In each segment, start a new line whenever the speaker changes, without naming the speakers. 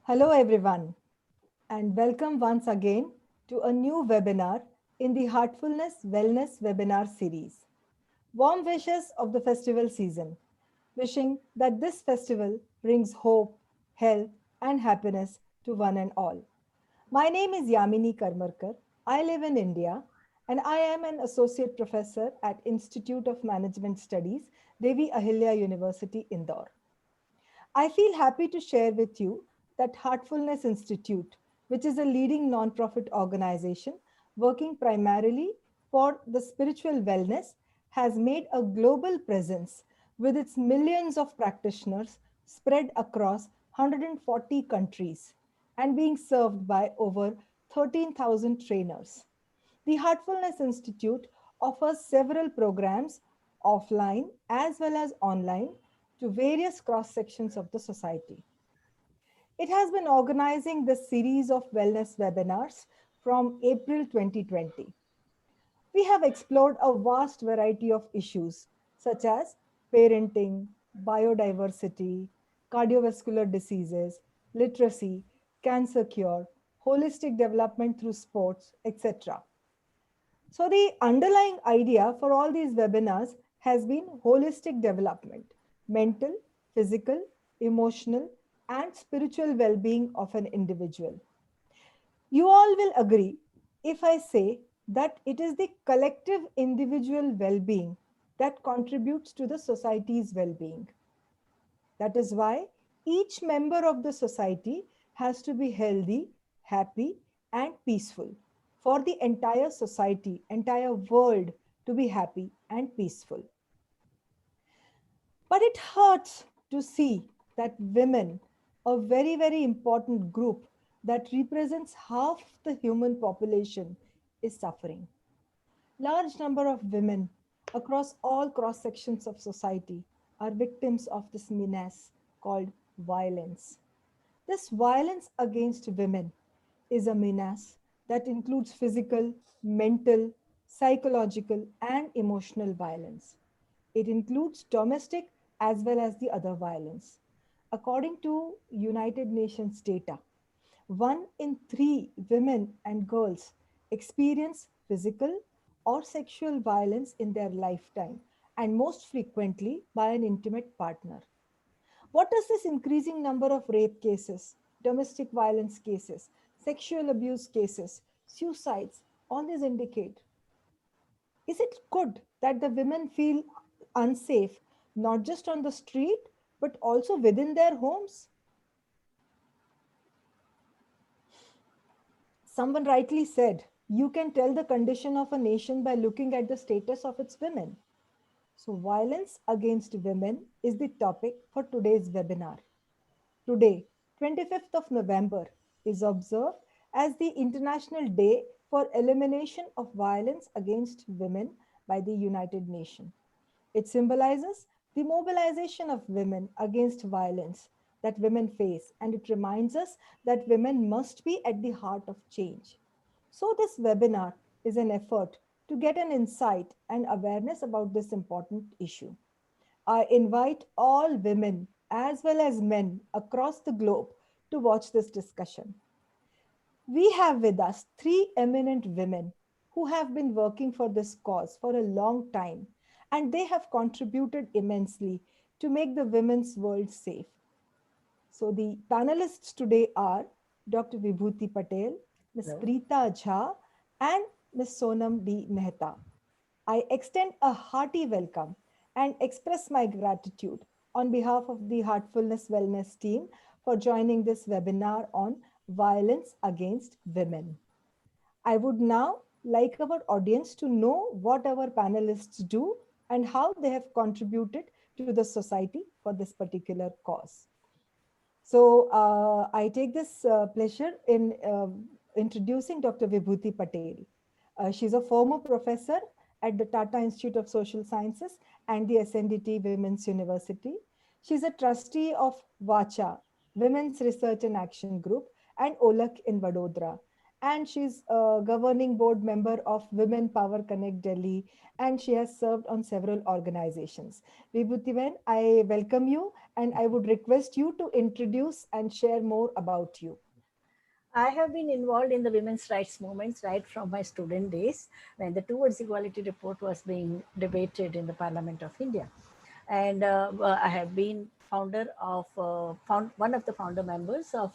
Hello, everyone, and welcome once again to a new webinar in the Heartfulness Wellness webinar series. Warm wishes of the festival season, wishing that this festival brings hope, health, and happiness to one and all. My name is Yamini Karmarkar. I live in India and I am an associate professor at Institute of Management Studies, Devi Ahilya University, Indore. I feel happy to share with you that Heartfulness Institute, which is a leading nonprofit organization working primarily for the spiritual wellness, has made a global presence with its millions of practitioners spread across 140 countries and being served by over 13,000 trainers. The Heartfulness Institute offers several programs offline as well as online to various cross sections of the society. It has been organizing this series of wellness webinars from April 2020. We have explored a vast variety of issues such as parenting, biodiversity, cardiovascular diseases, literacy, cancer cure, holistic development through sports, etc. So, the underlying idea for all these webinars has been holistic development, mental, physical, emotional, and spiritual well being of an individual. You all will agree if I say that it is the collective individual well being that contributes to the society's well being. That is why each member of the society has to be healthy, happy, and peaceful for the entire society, entire world to be happy and peaceful. But it hurts to see that women, a very, very important group that represents half the human population, is suffering. Large number of women across all cross sections of society are victims of this menace called violence. This violence against women is a menace that includes physical, mental, psychological, and emotional violence. It includes domestic as well as the other violence. According to United Nations data, 1 in 3 women and girls experience physical or sexual violence in their lifetime, and most frequently by an intimate partner. What does this increasing number of rape cases, domestic violence cases, sexual abuse cases, suicides, all these indicate? Is it good that the women feel unsafe, not just on the street, but also within their homes? Someone rightly said, you can tell the condition of a nation by looking at the status of its women. So, violence against women is the topic for today's webinar. Today, 25th of November, is observed as the International Day for Elimination of Violence Against Women by the United Nations. It symbolizes the mobilization of women against violence that women face, and it reminds us that women must be at the heart of change. So, this webinar is an effort to get an insight and awareness about this important issue. I invite all women as well as men across the globe to watch this discussion. We have with us 3 eminent women who have been working for this cause for a long time, and they have contributed immensely to make the women's world safe. So, the panelists today are Dr. Vibhuti Patel, Ms.
Hello.
Preeta Jha, and Ms. Sonam D. Mehta. I extend a hearty welcome and express my gratitude on behalf of the Heartfulness Wellness team for joining this webinar on violence against women. I would now like our audience to know what our panelists do and how they have contributed to the society for this particular cause. So I take this pleasure in introducing Dr. Vibhuti Patel. She's a former professor at the Tata Institute of Social Sciences and the SNDT Women's University. She's a trustee of VACHA, Women's Research and Action Group, and OLAK in Vadodara. and she's a governing board member of Women Power Connect Delhi, and she has served on several organizations. Vibhutiben, I welcome you, and I would request you to introduce and share more about you.
I have been involved in the women's rights movements right from my student days when the Towards Equality report was being debated in the Parliament of India. And I have been one of the founder members of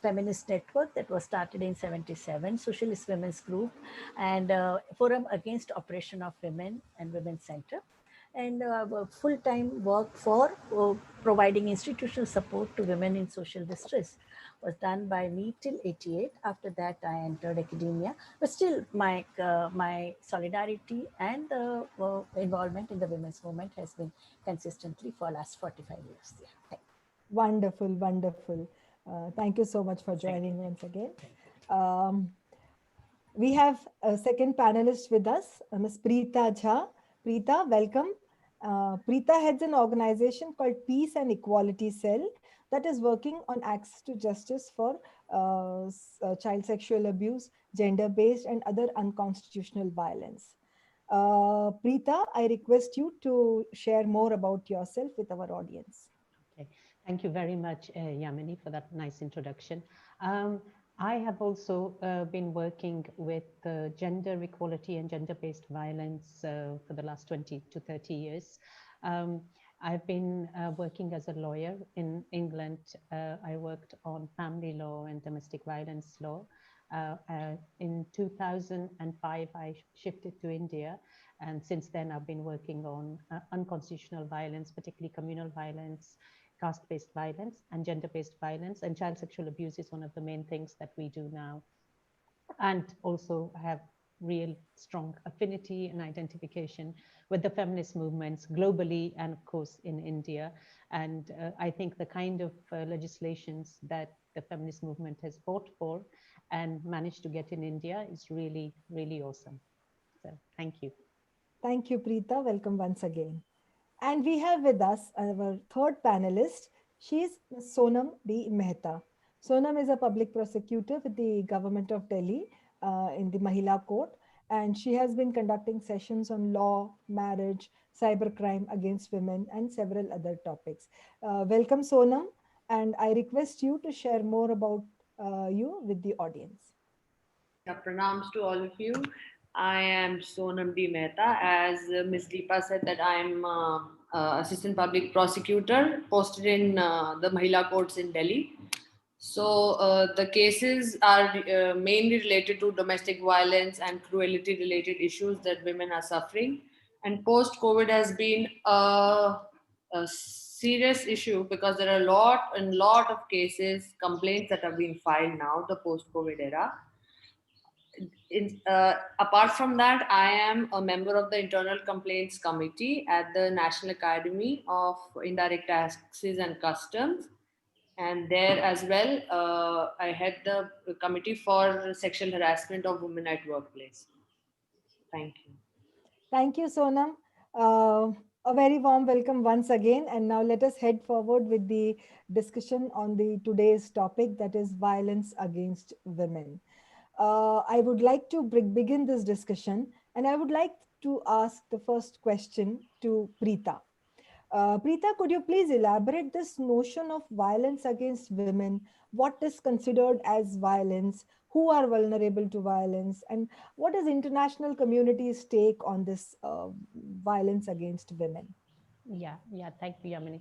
Feminist Network that was started in 77, Socialist Women's Group, and Forum Against Oppression of Women and Women's Center, and full-time work for providing institutional support to women in social distress was done by me till 88. After that, I entered academia, but still my solidarity and the involvement in the women's movement has been consistently for last 45 years. Yeah.
Wonderful, wonderful. Thank you so much for
Thank you.
joining once again. Um, we have a second panelist with us, Ms. Preeta Jha. Preeta, welcome. Preeta heads an organization called Peace and Equality Cell that is working on access to justice for child sexual abuse, gender based, and other unconstitutional violence. Preeta, I request you to share more about yourself with our audience.
Okay. Thank you very much, Yamini, for that nice introduction. Um, I have also been working with gender equality and gender-based violence for the last 20 to 30 years. Um, I've been working as a lawyer in England. I worked on family law and domestic violence law. In 2005, I shifted to India. And since then, I've been working on unconstitutional violence, particularly communal violence, caste-based violence, and gender-based violence. And child sexual abuse is one of the main things that we do now. And also have real strong affinity and identification with the feminist movements globally and of course in India. And I think the kind of legislations that the feminist movement has fought for and managed to get in India is really, really awesome. So thank you.
Thank you, Preeta. Welcome once again. And we have with us our third panelist. She is Ms. Sonam D. Mehta. Sonam is a public prosecutor with the government of Delhi in the Mahila Court, and she has been conducting sessions on law, marriage, cybercrime against women, and several other topics. Welcome, Sonam, and I request you to share more about you with the audience.
Yeah, pranams to all of you. I am Sonam D. Mehta. As Ms. Deepa said, that I am assistant public prosecutor posted in the Mahila courts in Delhi. So the cases are mainly related to domestic violence and cruelty related issues that women are suffering. And post COVID has been a serious issue because there are a lot of cases, complaints that have been filed now, the post COVID era. Apart from that, I am a member of the Internal Complaints Committee at the National Academy of Indirect Taxes and Customs. And there as well, I head the committee for sexual harassment of women at workplace. Thank you.
Thank you, Sonam. Uh, a very warm welcome once again. And now let us head forward with the discussion on the today's topic, that is violence against women. I would like to begin this discussion, and I would like to ask the first question to Preeta. Preeta, could you please elaborate this notion of violence against women? What is considered as violence? Who are vulnerable to violence? And what is international community's take on this violence against women?
Yeah, thank you, Yamini.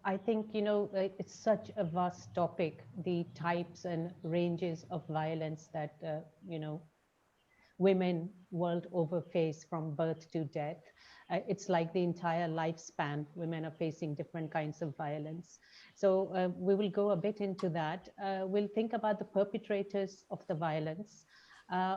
I think, it's such a vast topic, the types and ranges of violence that, women world over face from birth to death. It's like the entire lifespan, women are facing different kinds of violence. So we will go a bit into that. We'll think about the perpetrators of the violence. Uh,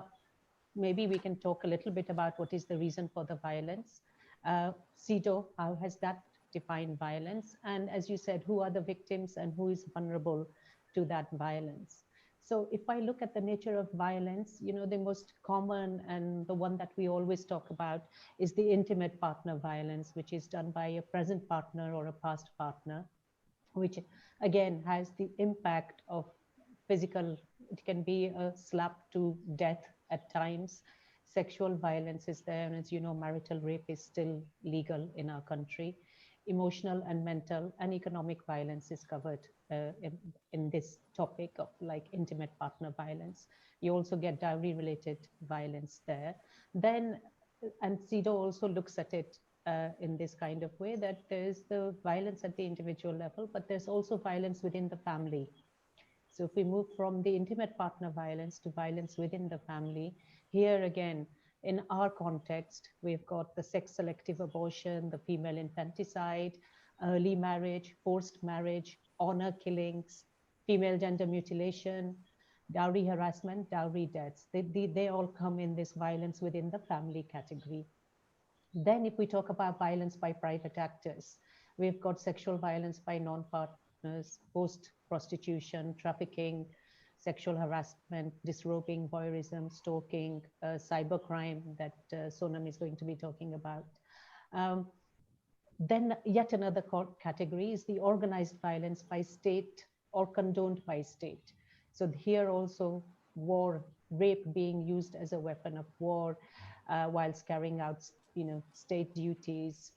Maybe we can talk a little bit about what is the reason for the violence. CEDAW, how has that defined violence? And as you said, who are the victims and who is vulnerable to that violence? So if I look at the nature of violence, the most common and the one that we always talk about is the intimate partner violence, which is done by a present partner or a past partner, which again has the impact of physical it can be a slap to death at times. Sexual violence is there, and as you know, marital rape is still legal in our country. Emotional and mental and economic violence is covered in this topic of like intimate partner violence. You also get dowry related violence there. Then, and CEDAW also looks at it in this kind of way, that there's the violence at the individual level, but there's also violence within the family. So if we move from the intimate partner violence to violence within the family, here again, in our context, we've got the sex selective abortion, the female infanticide, early marriage, forced marriage, honor killings, female gender mutilation, dowry harassment, dowry deaths. They all come in this violence within the family category. Then if we talk about violence by private actors, we've got sexual violence by non-partners, post-prostitution, trafficking, sexual harassment, disrobing, voyeurism, stalking, cybercrime that Sonam is going to be talking about. Um, then yet another category is the organized violence by state or condoned by state. So here also war, rape being used as a weapon of war whilst carrying out state duties,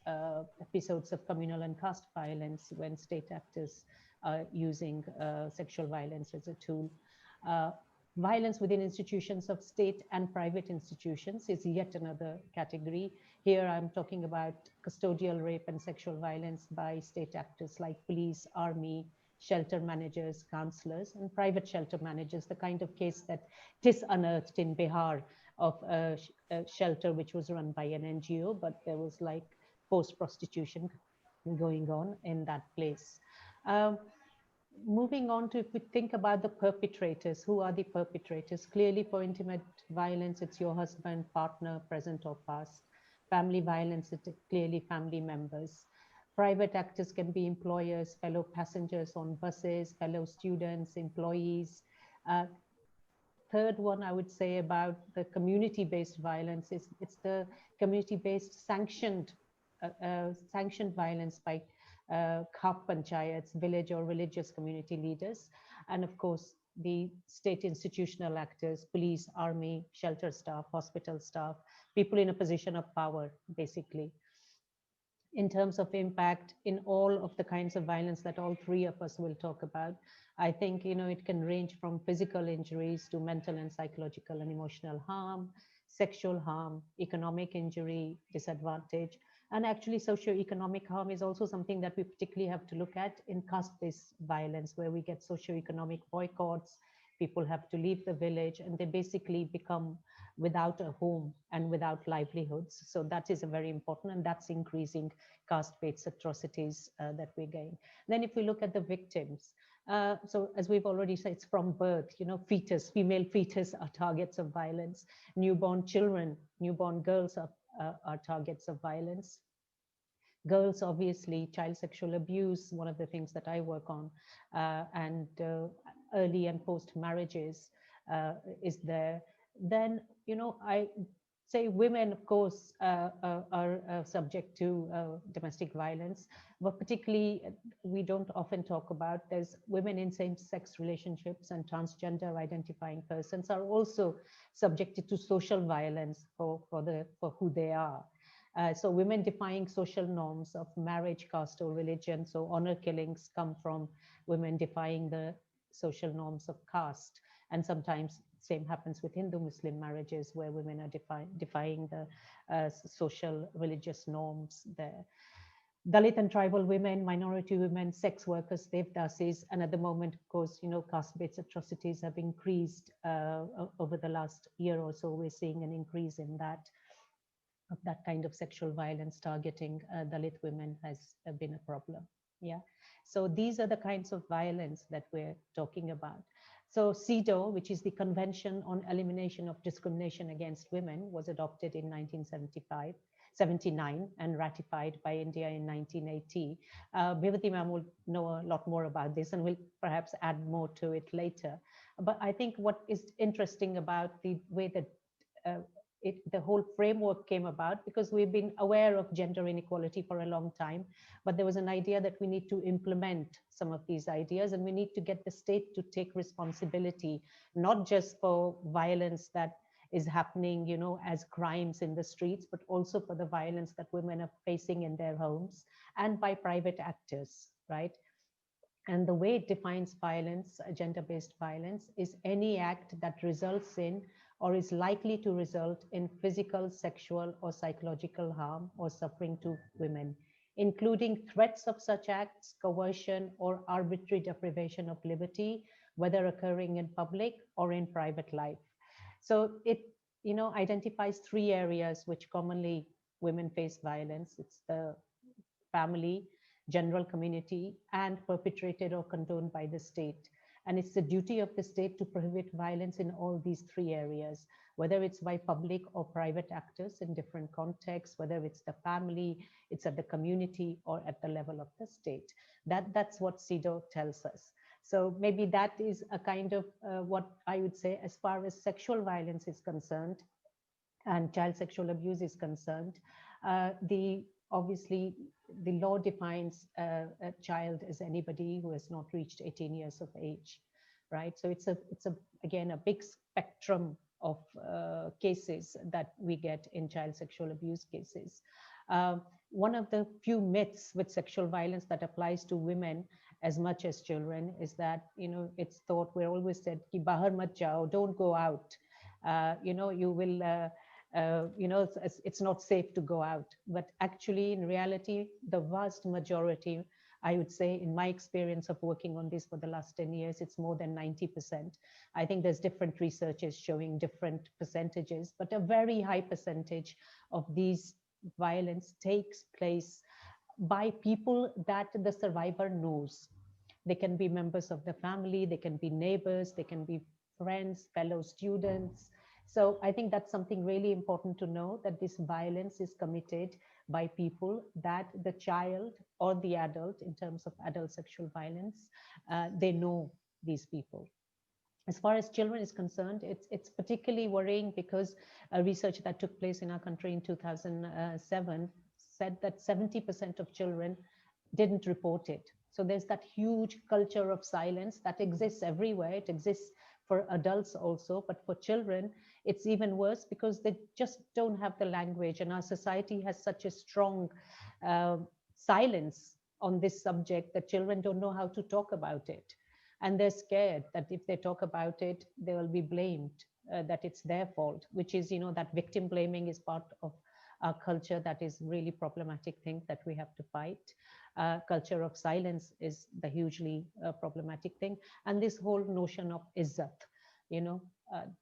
episodes of communal and caste violence when state actors are using sexual violence as a tool. Uh, Violence within institutions of state and private institutions is yet another category. Here I'm talking about custodial rape and sexual violence by state actors like police, army, shelter managers, counselors, and private shelter managers, the kind of case that is unearthed in Bihar of a shelter which was run by an NGO, but there was like post-prostitution going on in that place. Moving on to, if we think about the perpetrators, who are the perpetrators? Clearly for intimate violence, it's your husband, partner, present or past. Family violence, it's clearly family members. Private actors can be employers, fellow passengers on buses, fellow students, employees. Third one I would say about the community-based violence is it's the community-based sanctioned violence by khap panchayats, village or religious community leaders, and of course the state institutional actors, police, army, shelter staff, hospital staff, people in a position of power, basically. In terms of impact in all of the kinds of violence that all three of us will talk about, I think it can range from physical injuries to mental and psychological and emotional harm, sexual harm, economic injury, disadvantage, and actually socioeconomic harm is also something that we particularly have to look at in caste-based violence, where we get socioeconomic boycotts, people have to leave the village, and they basically become without a home and without livelihoods. So that is a very important, and that's increasing caste-based atrocities that we're getting. Then if we look at the victims, so as we've already said, it's from birth, fetus, female fetus are targets of violence. Newborn children, newborn girls are targets of violence. Girls, obviously, child sexual abuse, one of the things that I work on, and early and post marriages is there. Then, I say women, of course, are subject to domestic violence, but particularly we don't often talk about, there's women in same-sex relationships and transgender identifying persons are also subjected to social violence for who they are. So women defying social norms of marriage, caste, or religion. So honor killings come from women defying the social norms of caste. And sometimes same happens with Hindu Muslim marriages, where women are defying the social religious norms there. Dalit and tribal women, minority women, sex workers, devdasis, and at the moment, of course, caste-based atrocities have increased over the last year or so. We're seeing an increase in that. Of that kind of sexual violence targeting Dalit women has been a problem. Yeah. So these are the kinds of violence that we're talking about. So CEDAW, which is the Convention on Elimination of Discrimination Against Women, was adopted in 1979 and ratified by India in 1980. Bhivati ma'am will know a lot more about this and will perhaps add more to it later. But I think what is interesting about the way that the whole framework came about, because we've been aware of gender inequality for a long time, but there was an idea that we need to implement some of these ideas, and we need to get the state to take responsibility, not just for violence that is happening, as crimes in the streets, but also for the violence that women are facing in their homes and by private actors, right? And the way it defines violence, gender-based violence, is any act that results in or is likely to result in physical, sexual, or psychological harm or suffering to women, including threats of such acts, coercion, or arbitrary deprivation of liberty, whether occurring in public or in private life. So it, identifies three areas which commonly women face violence. It's the family, general community, and perpetrated or condoned by the state. And it's the duty of the state to prohibit violence in all these three areas, whether it's by public or private actors in different contexts, whether it's the family, it's at the community, or at the level of the state. That's what CEDAW tells us. So maybe that is a kind of what I would say as far as sexual violence is concerned and child sexual abuse is concerned. The obviously the law defines a child as anybody who has not reached 18 years of age, right? So it's a again a big spectrum of cases that we get in child sexual abuse cases. One of the few myths with sexual violence that applies to women as much as children is that, it's thought, we're always said, ki bahar mat jao, don't go out. You will it's not safe to go out. But actually, in reality, the vast majority, I would say, in my experience of working on this for the last 10 years, it's more than 90%. I think there's different researches showing different percentages, but a very high percentage of these violence takes place by people that the survivor knows. They can be members of the family, they can be neighbors, they can be friends, fellow students. So I think that's something really important to know, that this violence is committed by people that the child or the adult, in terms of adult sexual violence, they know these people. As far as children is concerned, it's particularly worrying because a research that took place in our country in 2007 said that 70% of children didn't report it. So there's that huge culture of silence that exists everywhere. It exists for adults also, but for children, it's even worse because they just don't have the language. And our society has such a strong silence on this subject that children don't know how to talk about it. And they're scared that if they talk about it, they will be blamed, that it's their fault, which is, that victim blaming is part of our culture. That is really problematic thing that we have to fight. Culture of silence is the hugely problematic thing. And this whole notion of izzat,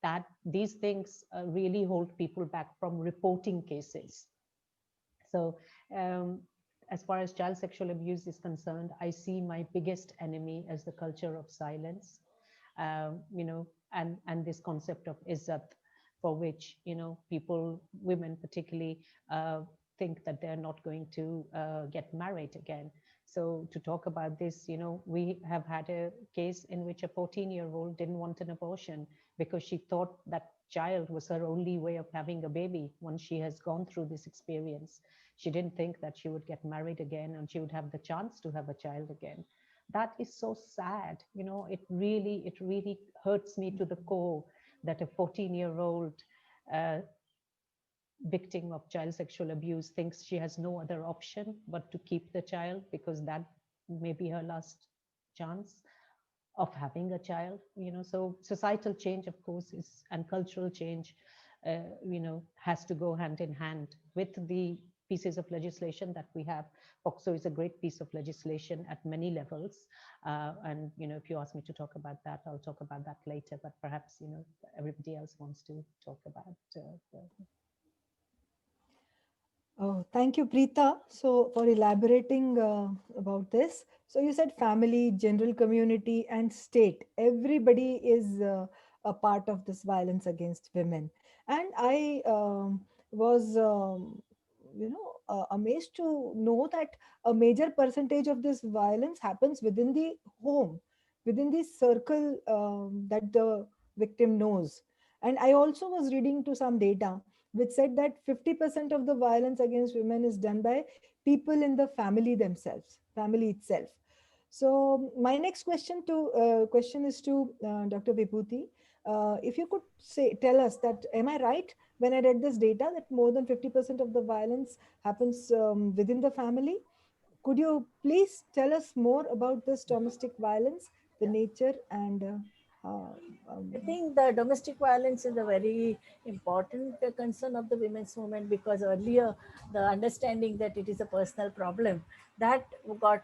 that these things really hold people back from reporting cases. So as far as child sexual abuse is concerned, I see my biggest enemy as the culture of silence, and this concept of izzat, for which, people, women particularly, think that they're not going to get married again. So to talk about this, we have had a case in which a 14-year-old didn't want an abortion because she thought that child was her only way of having a baby once she has gone through this experience. She didn't think that she would get married again and she would have the chance to have a child again. That is so sad. It really hurts me to the core that a 14-year-old victim of child sexual abuse thinks she has no other option but to keep the child because that may be her last chance of having a child. So societal change, of course, is, and cultural change, has to go hand in hand with the pieces of legislation that we have. POCSO is a great piece of legislation at many levels. And, if you ask me to talk about that, I'll talk about that later, but perhaps, everybody else wants to talk about
Oh, thank you, Preeta. So, for elaborating about this, so you said family, general community, and state. Everybody is a part of this violence against women, and I was, amazed to know that a major percentage of this violence happens within the home, within the circle that the victim knows. And I also was reading to some data which said that 50% of the violence against women is done by people in the family themselves, family itself. So my next question is to Dr. Vibhuti. If you could tell us that, am I right when I read this data that more than 50% of the violence happens within the family? Could you please tell us more about this domestic violence, the nature, and uh,
I
um,
think the domestic violence is a very important concern of the women's movement, because earlier the understanding that it is a personal problem that got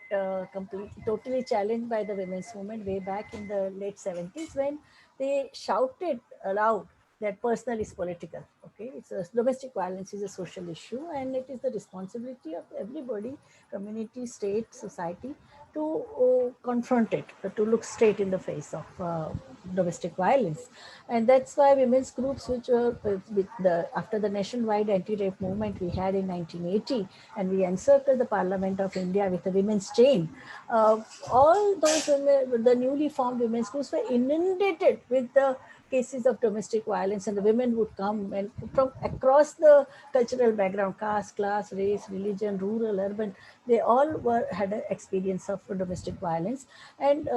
totally challenged by the women's movement way back in the late 70s, when they shouted aloud that personal is political. Okay, it's a domestic violence is a social issue, and it is the responsibility of everybody, community, state, society, to confront it, to look straight in the face of domestic violence. And that's why women's groups, which were with the after the nationwide anti-rape movement we had in 1980, and we encircled the Parliament of India with a women's chain, all those women, the newly formed women's groups, were inundated with the cases of domestic violence, and the women would come and from across the cultural background, caste, class, race, religion, rural, urban, they all had an experience of domestic violence. And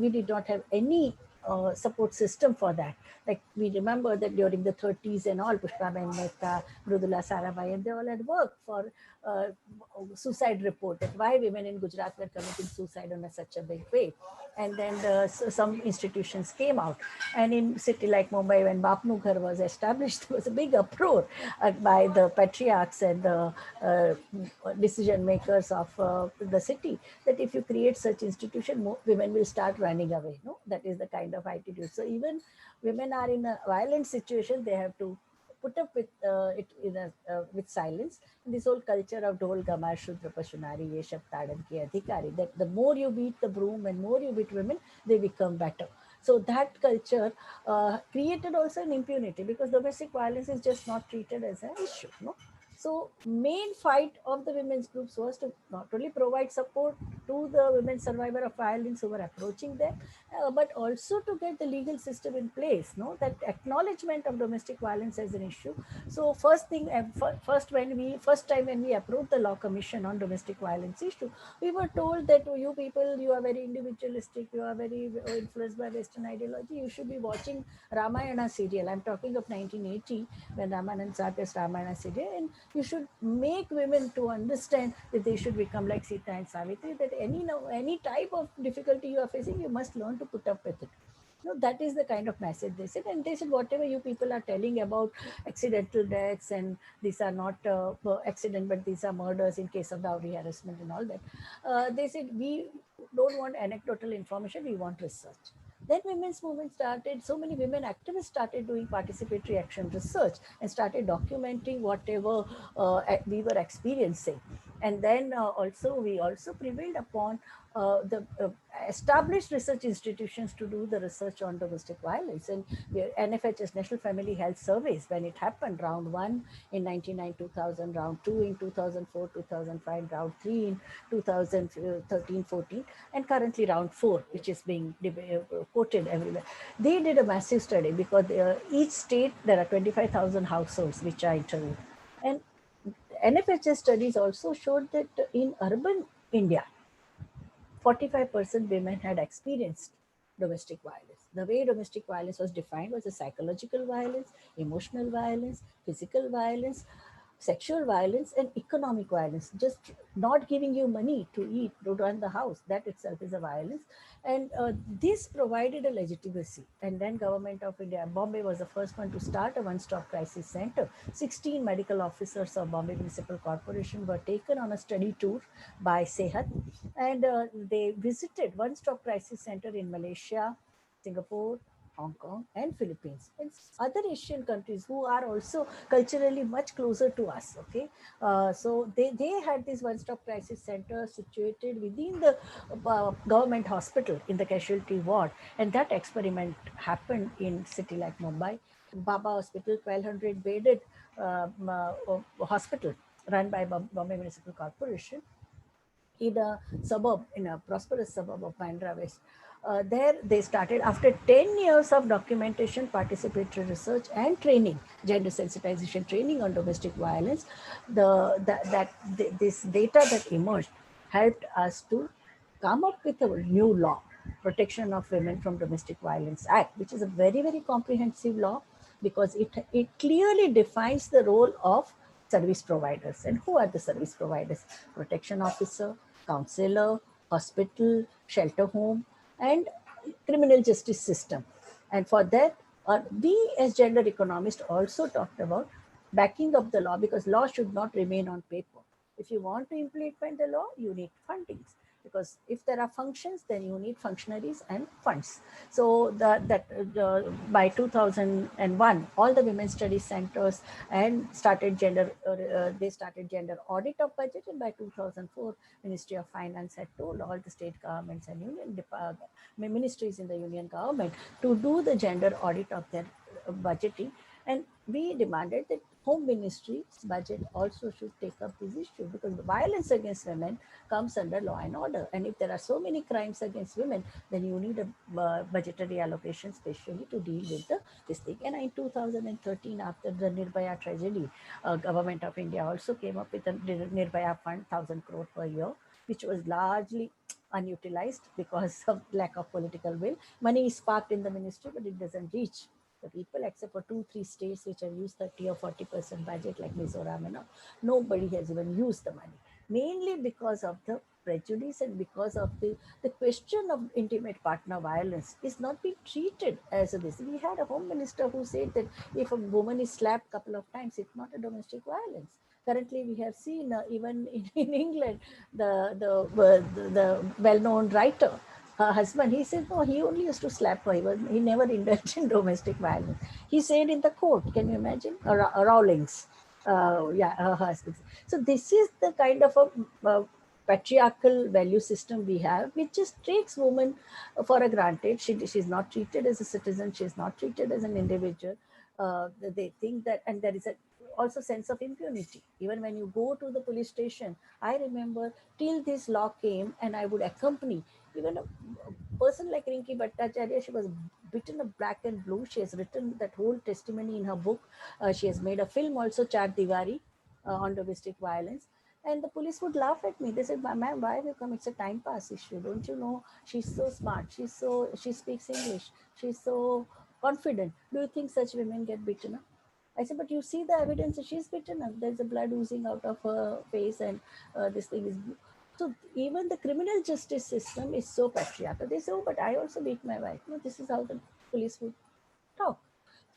we did not have any support system for that. Like, we remember that during the 30s and all, Pushpaben Mehta, Mrudula Sarabhai, and they all had worked for uh, suicide report, that why women in Gujarat were committing suicide on such a big way. And then some institutions came out. And in city like Mumbai, when Bapnu Ghar was established, there was a big uproar by the patriarchs and the decision makers of the city, that if you create such institution, more women will start running away. No, that is the kind of attitude. So even women are in a violent situation, they have to put up with it in with silence. And this whole culture of dhol gamar shudra pashunari yeshab tadan ki adhikari, that the more you beat the broom and more you beat women, they become better. So that culture created also an impunity, because domestic violence is just not treated as an issue. No, so main fight of the women's groups was to not only provide support to the women survivor of violence who were approaching them, but also to get the legal system in place, no, that acknowledgement of domestic violence as an issue. So first time when we approached the law commission on domestic violence issue, we were told that, "Oh, you people, you are very individualistic, you are very influenced by Western ideology, you should be watching Ramayana serial." I'm talking of 1980, when Ramanand Sagar's Ramayana serial. And you should make women to understand that they should become like Sita and Savitri, that any type of difficulty you are facing, you must learn to put up with it. No, that is the kind of message they said. And they said, whatever you people are telling about accidental deaths, and these are not accident, but these are murders in case of dowry harassment and all that. They said, we don't want anecdotal information, we want research. Then women's movement started, so many women activists started doing participatory action research and started documenting whatever we were experiencing. And then also we also prevailed upon the established research institutions to do the research on domestic violence. And NFHS, National Family Health Surveys, when it happened, round 1 in 1999-2000, round 2 in 2004-2005, round 3 in 2013-14, and currently round 4, which is being quoted everywhere. They did a massive study, because each state, there are 25,000 households which are interviewed. And NFHS studies also showed that in urban India, 45% women had experienced domestic violence. The way domestic violence was defined was a psychological violence, emotional violence, physical violence, sexual violence, and economic violence. Just not giving you money to eat, to run the house, that itself is a violence. And this provided a legitimacy. And then Government of India, Bombay was the first one to start a one-stop crisis center. 16 medical officers of Bombay Municipal Corporation were taken on a study tour by Sehat, and they visited one-stop crisis center in Malaysia, Singapore, Hong Kong, and Philippines, and other Asian countries who are also culturally much closer to us. Okay, so they had this one-stop crisis center situated within the government hospital in the casualty ward, and that experiment happened in city like Mumbai. Baba Hospital, 1,200 bedded hospital run by Bombay Municipal Corporation in a suburb, in a prosperous suburb of Bandra West. There they started, after 10 years of documentation, participatory research and training, gender sensitization training on domestic violence, this data that emerged helped us to come up with a new law, Protection of Women from Domestic Violence Act, which is a very, very comprehensive law, because it clearly defines the role of service providers. And who are the service providers? Protection officer, counselor, hospital, shelter home, and criminal justice system. And for that, we as gender economists also talked about backing up the law, because law should not remain on paper. If you want to implement the law, you need fundings, because if there are functions, then you need functionaries and funds. So by 2001, all the women's studies centers and started they started gender audit of budget, and by 2004, Ministry of Finance had told all the state governments and ministries in the union government to do the gender audit of their budgeting. And we demanded that Home Ministry's budget also should take up this issue, because the violence against women comes under law and order. And if there are so many crimes against women, then you need a budgetary allocation specially to deal with this thing. And in 2013, after the Nirbhaya tragedy, Government of India also came up with a Nirbhaya fund, 1,000 crore per year, which was largely unutilized because of lack of political will. Money is parked in the ministry, but it doesn't reach the people, except for 2-3 states which have used 30 or 40% budget, like Mizoram and all. Nobody has even used the money, mainly because of the prejudice and because of the question of intimate partner violence is not being treated as a this. We had a home minister who said that if a woman is slapped a couple of times, it's not a domestic violence. Currently, we have seen even in England, the well-known writer, her husband, he said, no, he only used to slap her. He never indulged in domestic violence. He said in the court, can you imagine? Rawlings, her husband. So this is the kind of a patriarchal value system we have, which just takes women for a granted. She's not treated as a citizen. She's not treated as an individual. They think that, and there is a also sense of impunity. Even when you go to the police station, I remember till this law came, and I would accompany even a person like Rinki Bhattacharya. She was bitten of black and blue. She has written that whole testimony in her book. She has made a film also, Char Diwari, on domestic violence. And the police would laugh at me. They said, ma'am, why have you come? It's a time pass issue. Don't you know? She's so smart. She speaks English. She's so confident. Do you think such women get beaten up? I said, but you see the evidence, she's beaten up. There's a blood oozing out of her face, and this thing is. So even the criminal justice system is so patriarchal. They say, oh, but I also beat my wife. No, this is how the police would talk.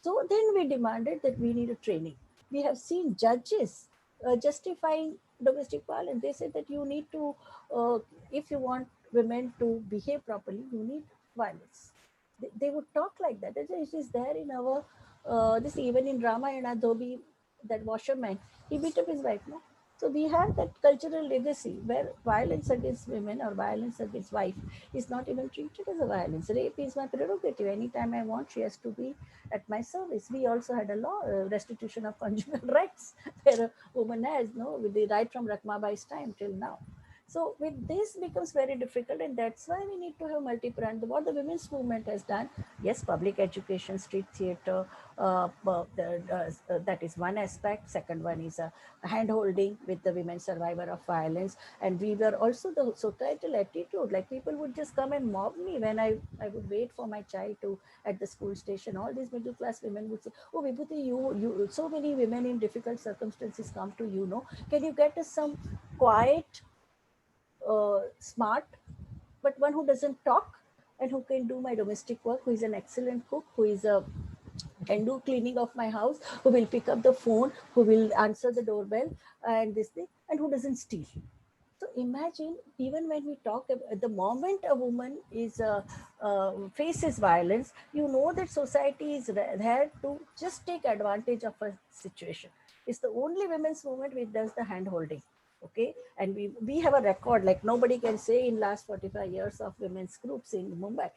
So then we demanded that we need a training. We have seen judges justifying domestic violence. They said that you need to, if you want women to behave properly, you need violence. They would talk like that. It is there in our, this even in Ramayana, Dhobi, that washerman, he beat up his wife, no? So we have that cultural legacy where violence against women or violence against wife is not even treated as a violence. Rape is my prerogative. Anytime I want, she has to be at my service. We also had a law, restitution of conjugal rights, where a woman has, no, with the right from Rakmabai's time till now. So with this becomes very difficult, and that's why we need to have multi-brand. What the women's movement has done, yes, public education, street theater, that is one aspect. Second one is a hand-holding with the women survivor of violence. And we were also the societal attitude, like people would just come and mob me when I would wait for my child to at the school station. All these middle-class women would say, oh, Vibhuti, you, so many women in difficult circumstances come to you, no? Can you get us some quiet, smart, but one who doesn't talk and who can do my domestic work, who is an excellent cook, who is a can do cleaning of my house, who will pick up the phone, who will answer the doorbell and this thing, and who doesn't steal. So imagine, even when we talk about the moment a woman is faces violence, you know that society is there to just take advantage of a situation. It's the only women's movement which does the hand holding. Okay, and we have a record, like nobody can say in last 45 years of women's groups in Mumbai,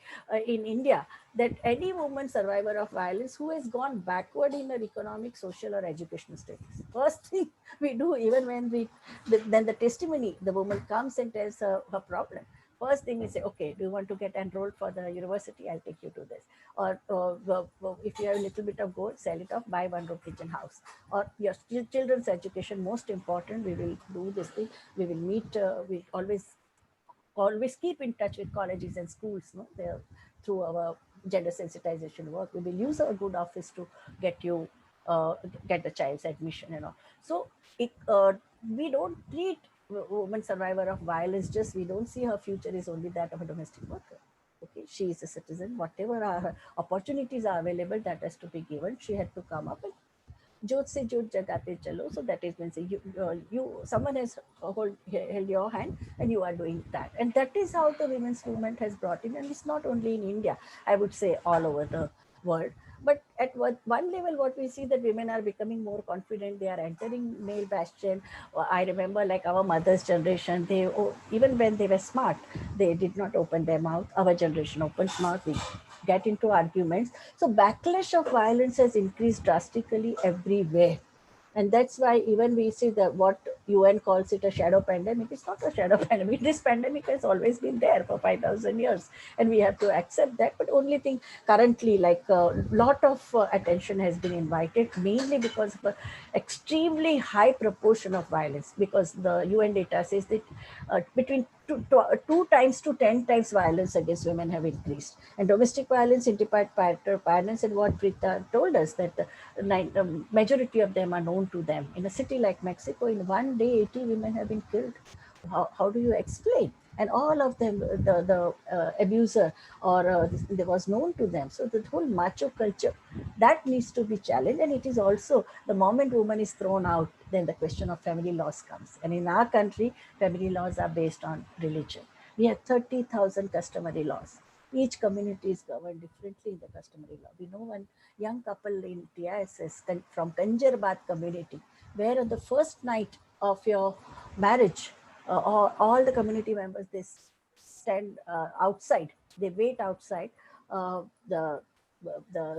in India, that any woman survivor of violence who has gone backward in her economic, social, or educational status. First thing we do, even when then the testimony, the woman comes and tells her problem. First thing we say, okay, do you want to get enrolled for the university? I'll take you to this. Or if you have a little bit of gold, sell it off, buy one room kitchen house. Or your children's education, most important, we will do this thing. We will meet, we always keep in touch with colleges and schools, no? They're, through our gender sensitization work. We will use our good office to get you, uh, get the child's admission, you know. So we don't treat woman survivor of violence just, we don't see her future is only that of a domestic worker. Okay, she is a citizen. Whatever are opportunities are available, that has to be given. She had to come up and जोत से जोत जगाते चलो. So that is means you someone has held your hand and you are doing that, and that is how the women's movement has brought in. And it's not only in India, I would say all over the world. But at one level, what we see that women are becoming more confident. They are entering male bastion. I remember, like our mother's generation, they even when they were smart, they did not open their mouth. Our generation opens mouth. We get into arguments. So backlash of violence has increased drastically everywhere. And that's why even we see that what UN calls it a shadow pandemic, it's not a shadow pandemic. This pandemic has always been there for 5,000 years. And we have to accept that. But only thing currently, like a lot of attention has been invited, mainly because of the extremely high proportion of violence. Because the UN data says that between two times to 10 times violence against women have increased. And domestic violence, intimate violence, and what Prita told us that the majority of them are known to them. In a city like Mexico, in one day, 80 women have been killed. How do you explain? And all of them, the abuser or there was known to them. So the whole macho culture, that needs to be challenged. And it is also the moment woman is thrown out, then the question of family laws comes. And in our country, family laws are based on religion. We have 30,000 customary laws. Each community is governed differently in the customary law. We know one young couple in TISS from Kanjarbad community, where on the first night of your marriage, all the community members, they stand outside, they wait outside uh, the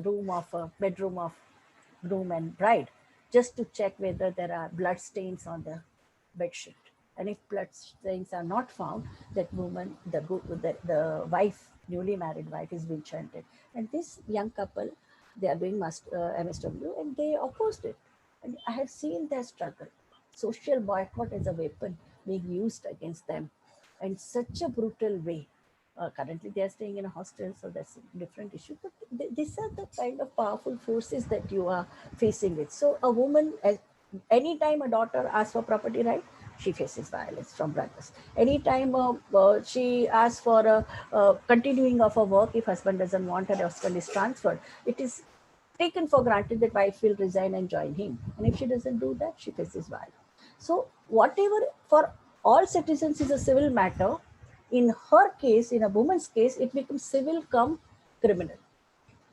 room of bedroom of groom and bride, just to check whether there are blood stains on the bed sheet. And if blood stains are not found, that woman, the wife, newly married wife, is being chanted. And this young couple, they are doing MSW, and they opposed it. And I have seen their struggle. Social boycott as a weapon being used against them in such a brutal way. Currently, they are staying in a hostel, so that's a different issue. But these are the kind of powerful forces that you are facing with. So, a woman, anytime a daughter asks for property right, she faces violence from brothers. Anytime she asks for a continuing of her work, if husband doesn't want her, husband is transferred, it is taken for granted that wife will resign and join him. And if she doesn't do that, she faces violence. So whatever for all citizens is a civil matter, in her case, in a woman's case, it becomes civil come criminal.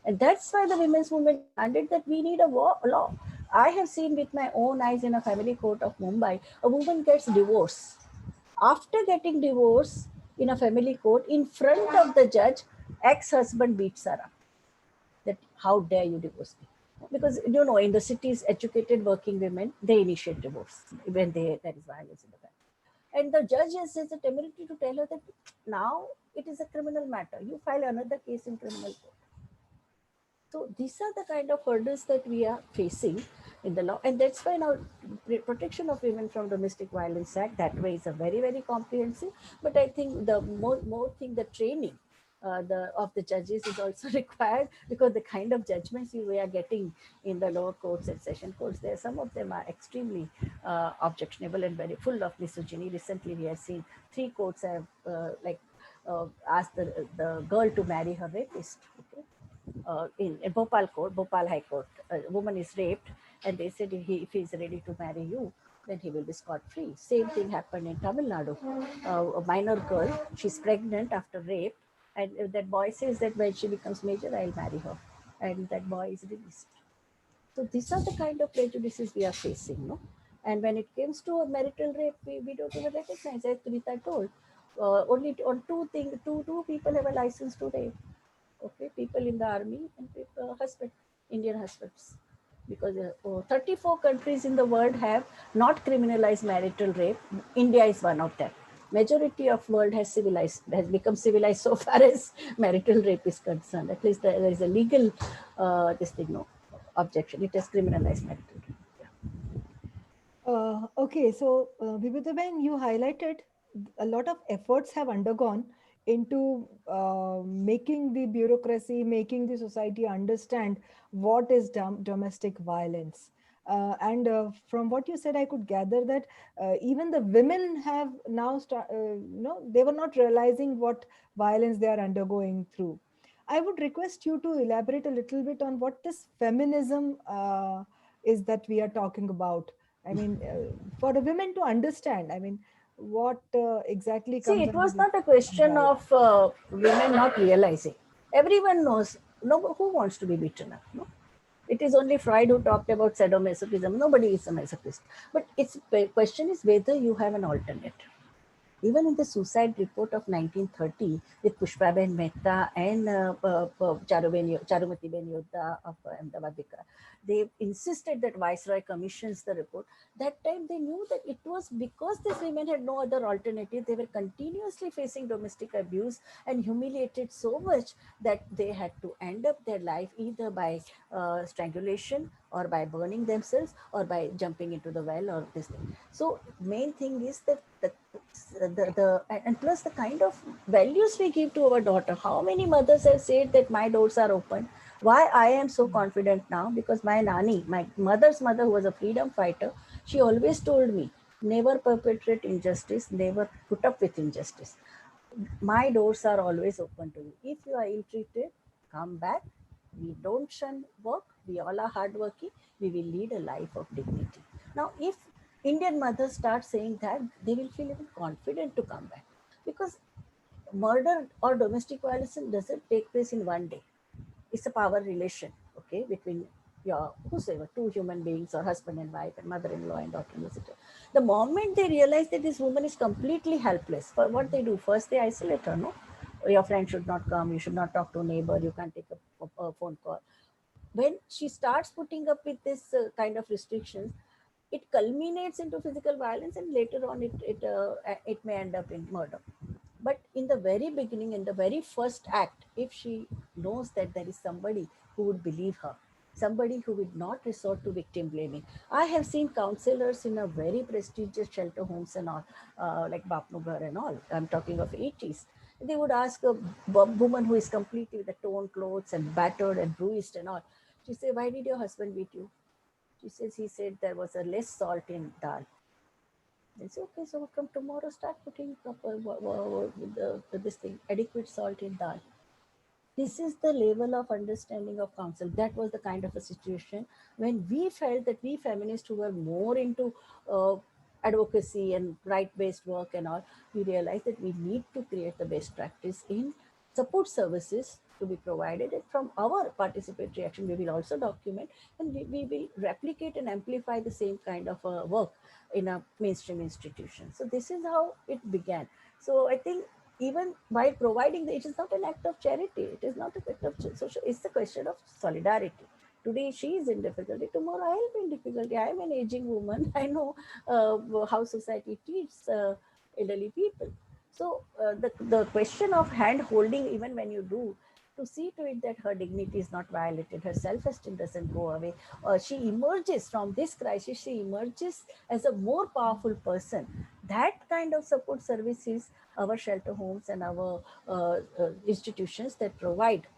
And that's why the women's movement demanded that we need a law. I have seen with my own eyes in a family court of Mumbai, a woman gets divorced. After getting divorced in a family court, in front of the judge, ex-husband beats her up. That how dare you divorce me? Because you know, in the cities, educated working women, they initiate divorce when there is violence in the family. And the judge has the temerity to tell her that now it is a criminal matter. You file another case in criminal court. So these are the kind of hurdles that we are facing in the law. And that's why now Protection of Women from Domestic Violence Act, that way is a very, very comprehensive. But I think the more thing, the training of the judges is also required, because the kind of judgments we are getting in the lower courts and session courts, there some of them are extremely objectionable and very full of misogyny. Recently, we have seen 3 courts have asked the girl to marry her rapist. Okay? In Bhopal court, Bhopal High Court, a woman is raped, and they said if he is ready to marry you, then he will be scot free. Same thing happened in Tamil Nadu. A minor girl, she's pregnant after rape, and that boy says that when she becomes major, I'll marry her, and that boy is released. So these are the kind of prejudices we are facing, no? And when it comes to a marital rape, we don't even recognize, as Sunita told. Only on two people have a license to rape. Okay, people in the army and Indian husbands. Because 34 countries in the world have not criminalized marital rape. India is one of them. majority of world has become civilized so far as marital rape is concerned. At least there is a legal this thing, no objection. It has criminalized marital rape.
Okay, so Vibhudaben, you highlighted a lot of efforts have undergone into making the bureaucracy, making the society understand what is domestic violence. And from what you said, I could gather that even the women have now they were not realizing what violence they are undergoing through. I would request you to elaborate a little bit on what this feminism is that we are talking about. I mean, for the women to understand, I mean, what exactly
See,
comes
it
under
was
this
not a question
umbrella?
of women not realizing. Everyone knows. No, who wants to be beaten up? No, it is only Freud who talked about sadomasochism. Nobody is a masochist. But its question is whether you have an alternative. Even in the suicide report of 1930 with Pushpaben Mehta and Charumati Ben Yodha of Ahmedabad, they insisted that Viceroy commissions the report. That time they knew that it was because these women had no other alternative. They were continuously facing domestic abuse and humiliated so much that they had to end up their life either by strangulation or by burning themselves or by jumping into the well or this thing. So main thing is that and plus the kind of values we give to our daughter. How many mothers have said that my doors are open? Why I am so confident now? Because my nani, my mother's mother, who was a freedom fighter, she always told me, never perpetrate injustice, never put up with injustice. My doors are always open to you. If you are ill-treated, come back. We don't shun work. We all are hardworking. We will lead a life of dignity. Now, if Indian mothers start saying that, they will feel even confident to come back. Because murder or domestic violence doesn't take place in one day. It's a power relation, okay, between your whosoever, two human beings or husband and wife and mother-in-law and daughter-in-law. The moment they realize that this woman is completely helpless, for what they do, first they isolate her, no? Your friend should not come, you should not talk to a neighbor, you can't take a phone call. When she starts putting up with this kind of restrictions, it culminates into physical violence and later on it may end up in murder. But in the very beginning, in the very first act, if she knows that there is somebody who would believe her, somebody who would not resort to victim blaming. I have seen counselors in a very prestigious shelter homes and all, like Bapnugar and all. I'm talking of 80s. They would ask a woman who is completely with the torn clothes and battered and bruised and all. She say, "Why did your husband beat you?" She says, "He said there was a less salt in dal." They say, "Okay, so from tomorrow start putting this thing, adequate salt in dal." This is the level of understanding of counsel. That was the kind of a situation when we felt that we feminists who were more into advocacy and right-based work and all, we realized that we need to create the best practice in support services to be provided. And from our participatory action, we will also document and we will replicate and amplify the same kind of work in a mainstream institution. So this is how it began. So I think even by providing it is not an act of charity, it is not an act of social, it's a question of solidarity. Today she is in difficulty, tomorrow I'll be in difficulty. I am an aging woman. I know how society treats elderly people. So the question of hand holding, even when you do, to see to it that her dignity is not violated, her self-esteem doesn't go away, she emerges from this crisis, she emerges as a more powerful person. That kind of support services, our shelter homes and our institutions that provide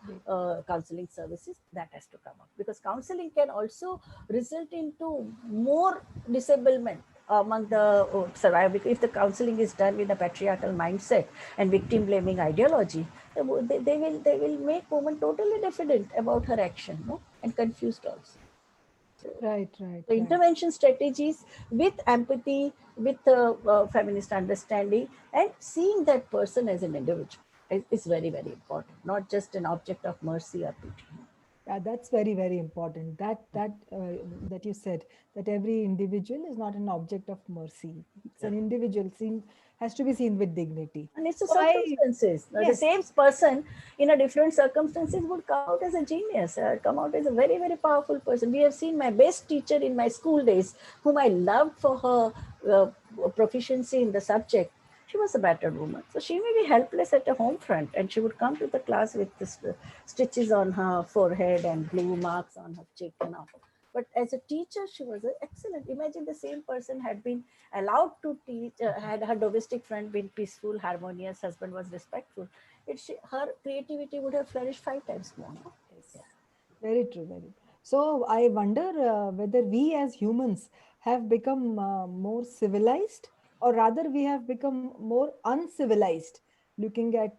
counseling services, that has to come up, because counseling can also result into more disablement among the survivors. If the counseling is done with a patriarchal mindset and victim blaming ideology, they will make women totally diffident about her action, no? And confused also.
Right, right,
So
right.
intervention strategies with empathy, with feminist understanding, and seeing that person as an individual is very, very important, not just an object of mercy or pity.
Yeah, that's very, very important. That you said that every individual is not an object of mercy. It's an individual seen has to be seen with dignity.
And it's the
So I
circumstances. Now, the
yes,
same person in a different circumstances would come out as a genius, come out as a very, very powerful person. We have seen my best teacher in my school days, whom I loved for her proficiency in the subject. she was a battered woman. So she may be helpless at a home front, and she would come to the class with this stitches on her forehead and blue marks on her cheek and all. But as a teacher, she was excellent. Imagine the same person had been allowed to teach, had her domestic friend been peaceful, harmonious, husband was respectful. Her creativity would have flourished 5 times more. No?
Yes. Very true, very true. So I wonder whether we as humans have become more civilized, or rather we have become more uncivilized, looking at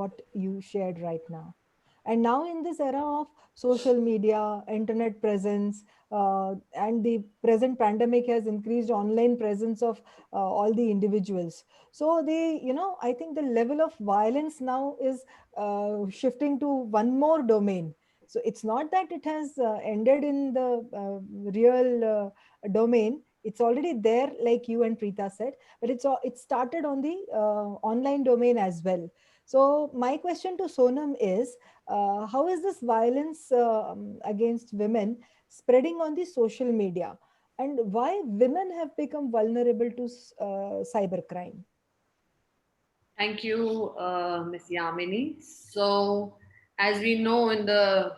what you shared right now. And now in this era of social media, internet presence, and the present pandemic has increased online presence of all the individuals. So I think the level of violence now is shifting to one more domain. So it's not that it has ended in the real domain. It's already there, like you and Preeta said, but it started on the online domain as well. So my question to Sonam is, how is this violence against women spreading on the social media, and why women have become vulnerable to cybercrime?
Thank you, Ms. Yamini. So, as we know, in the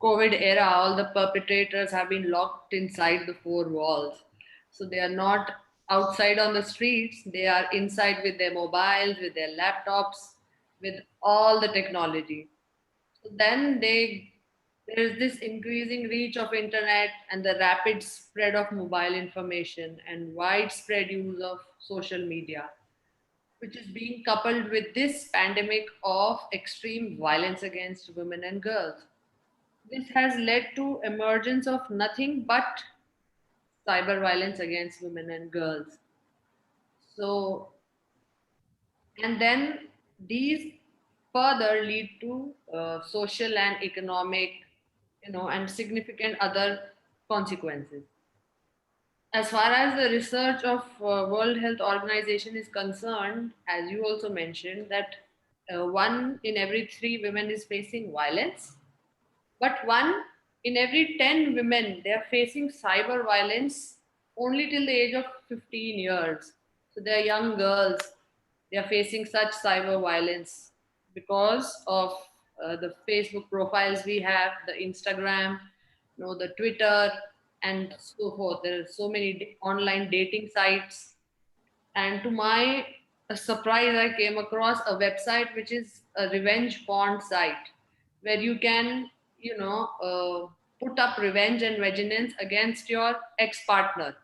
COVID era, all the perpetrators have been locked inside the four walls. So, they are not outside on the streets, they are inside with their mobiles, with their laptops, with all the technology. So, then there is this increasing reach of internet and the rapid spread of mobile information and widespread use of social media, which is being coupled with this pandemic of extreme violence against women and girls. This has led to emergence of nothing but cyber violence against women and girls. So, and then these further lead to social and economic, and significant other consequences. As far as the research of World Health Organization is concerned, as you also mentioned, that one in every three women is facing violence, but one in every 10 women, they are facing cyber violence only till the age of 15 years. So they are young girls, they are facing such cyber violence because of the Facebook profiles we have, the Instagram, the Twitter, and so forth. There are so many online dating sites. And to my surprise, I came across a website which is a revenge porn site where you can, put up revenge and vengeance against your ex partner,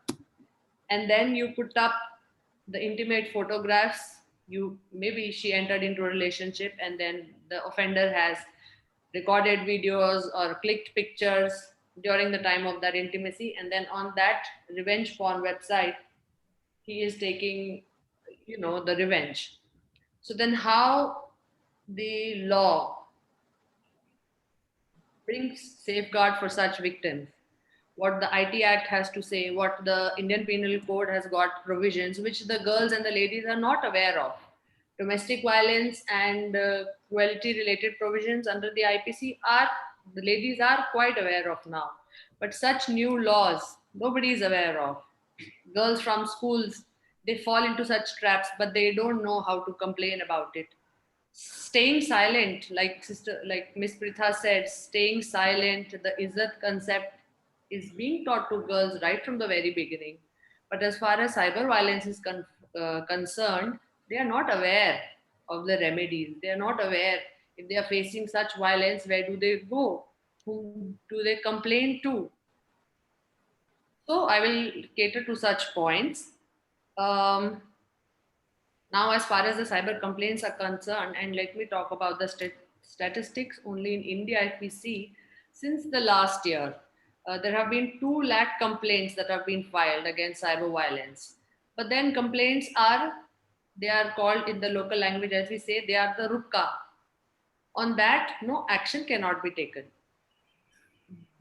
and then you put up the intimate photographs. You maybe she entered into a relationship, and then the offender has recorded videos or clicked pictures during the time of that intimacy, and then on that revenge porn website he is taking, the revenge. So then how the law brings safeguard for such victims, what the IT Act has to say, what the Indian Penal Code has got provisions which the girls and the ladies are not aware of. Domestic violence and cruelty related provisions under the IPC are, the ladies are quite aware of now. But such new laws, nobody is aware of. Girls from schools, they fall into such traps, but they don't know how to complain about it. Staying silent, like Miss Pritha said, staying silent, the izzat concept is being taught to girls right from the very beginning. But as far as cyber violence is concerned, they are not aware of the remedies. They are not aware, if they are facing such violence, where do they go? Who do they complain to? So I will cater to such points. Um, Now, as far as the cyber complaints are concerned, and let me talk about the statistics only in India. If we see, since the last year, there have been 2 lakh complaints that have been filed against cyber violence. But then complaints are, they are called in the local language, as we say, they are the rukka. On that, no action cannot be taken.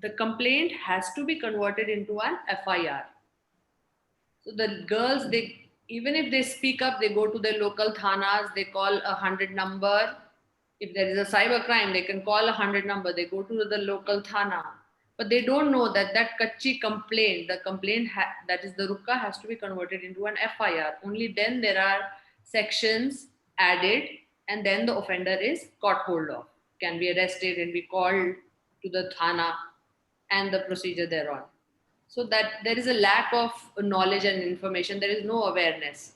The complaint has to be converted into an FIR. So the girls, they, even if they speak up, they go to their local thanas, they call 100 number. If there is a cyber crime, they can call 100 number, they go to the local thana. but they don't know that that kachi complaint, the complaint that is the rukka, has to be converted into an FIR. Only then there are sections added, and then the offender is caught hold of, can be arrested and be called to the thana, and the procedure thereon. So that there is a lack of knowledge and information, there is no awareness.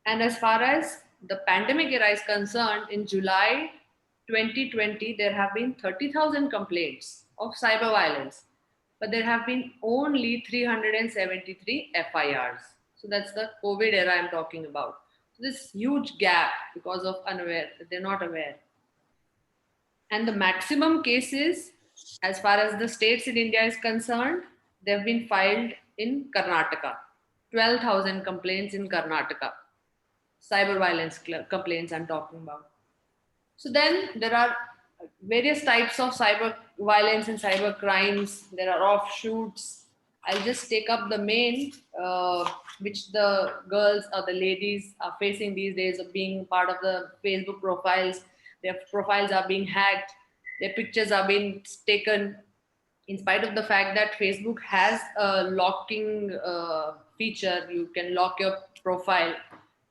And as far as the pandemic era is concerned, in July 2020, there have been 30,000 complaints of cyber violence, but there have been only 373 FIRs. So that's the COVID era I'm talking about. So this huge gap because of unaware, they're not aware. And the maximum cases, as far as the states in India is concerned, they've been filed in Karnataka. 12,000 complaints in Karnataka. Cyber violence complaints I'm talking about. So then there are various types of cyber violence and cyber crimes. There are offshoots. I'll just take up the main, which the girls or the ladies are facing these days, of being part of the Facebook profiles. Their profiles are being hacked. Their pictures are being taken. In spite of the fact that Facebook has a locking feature, you can lock your profile,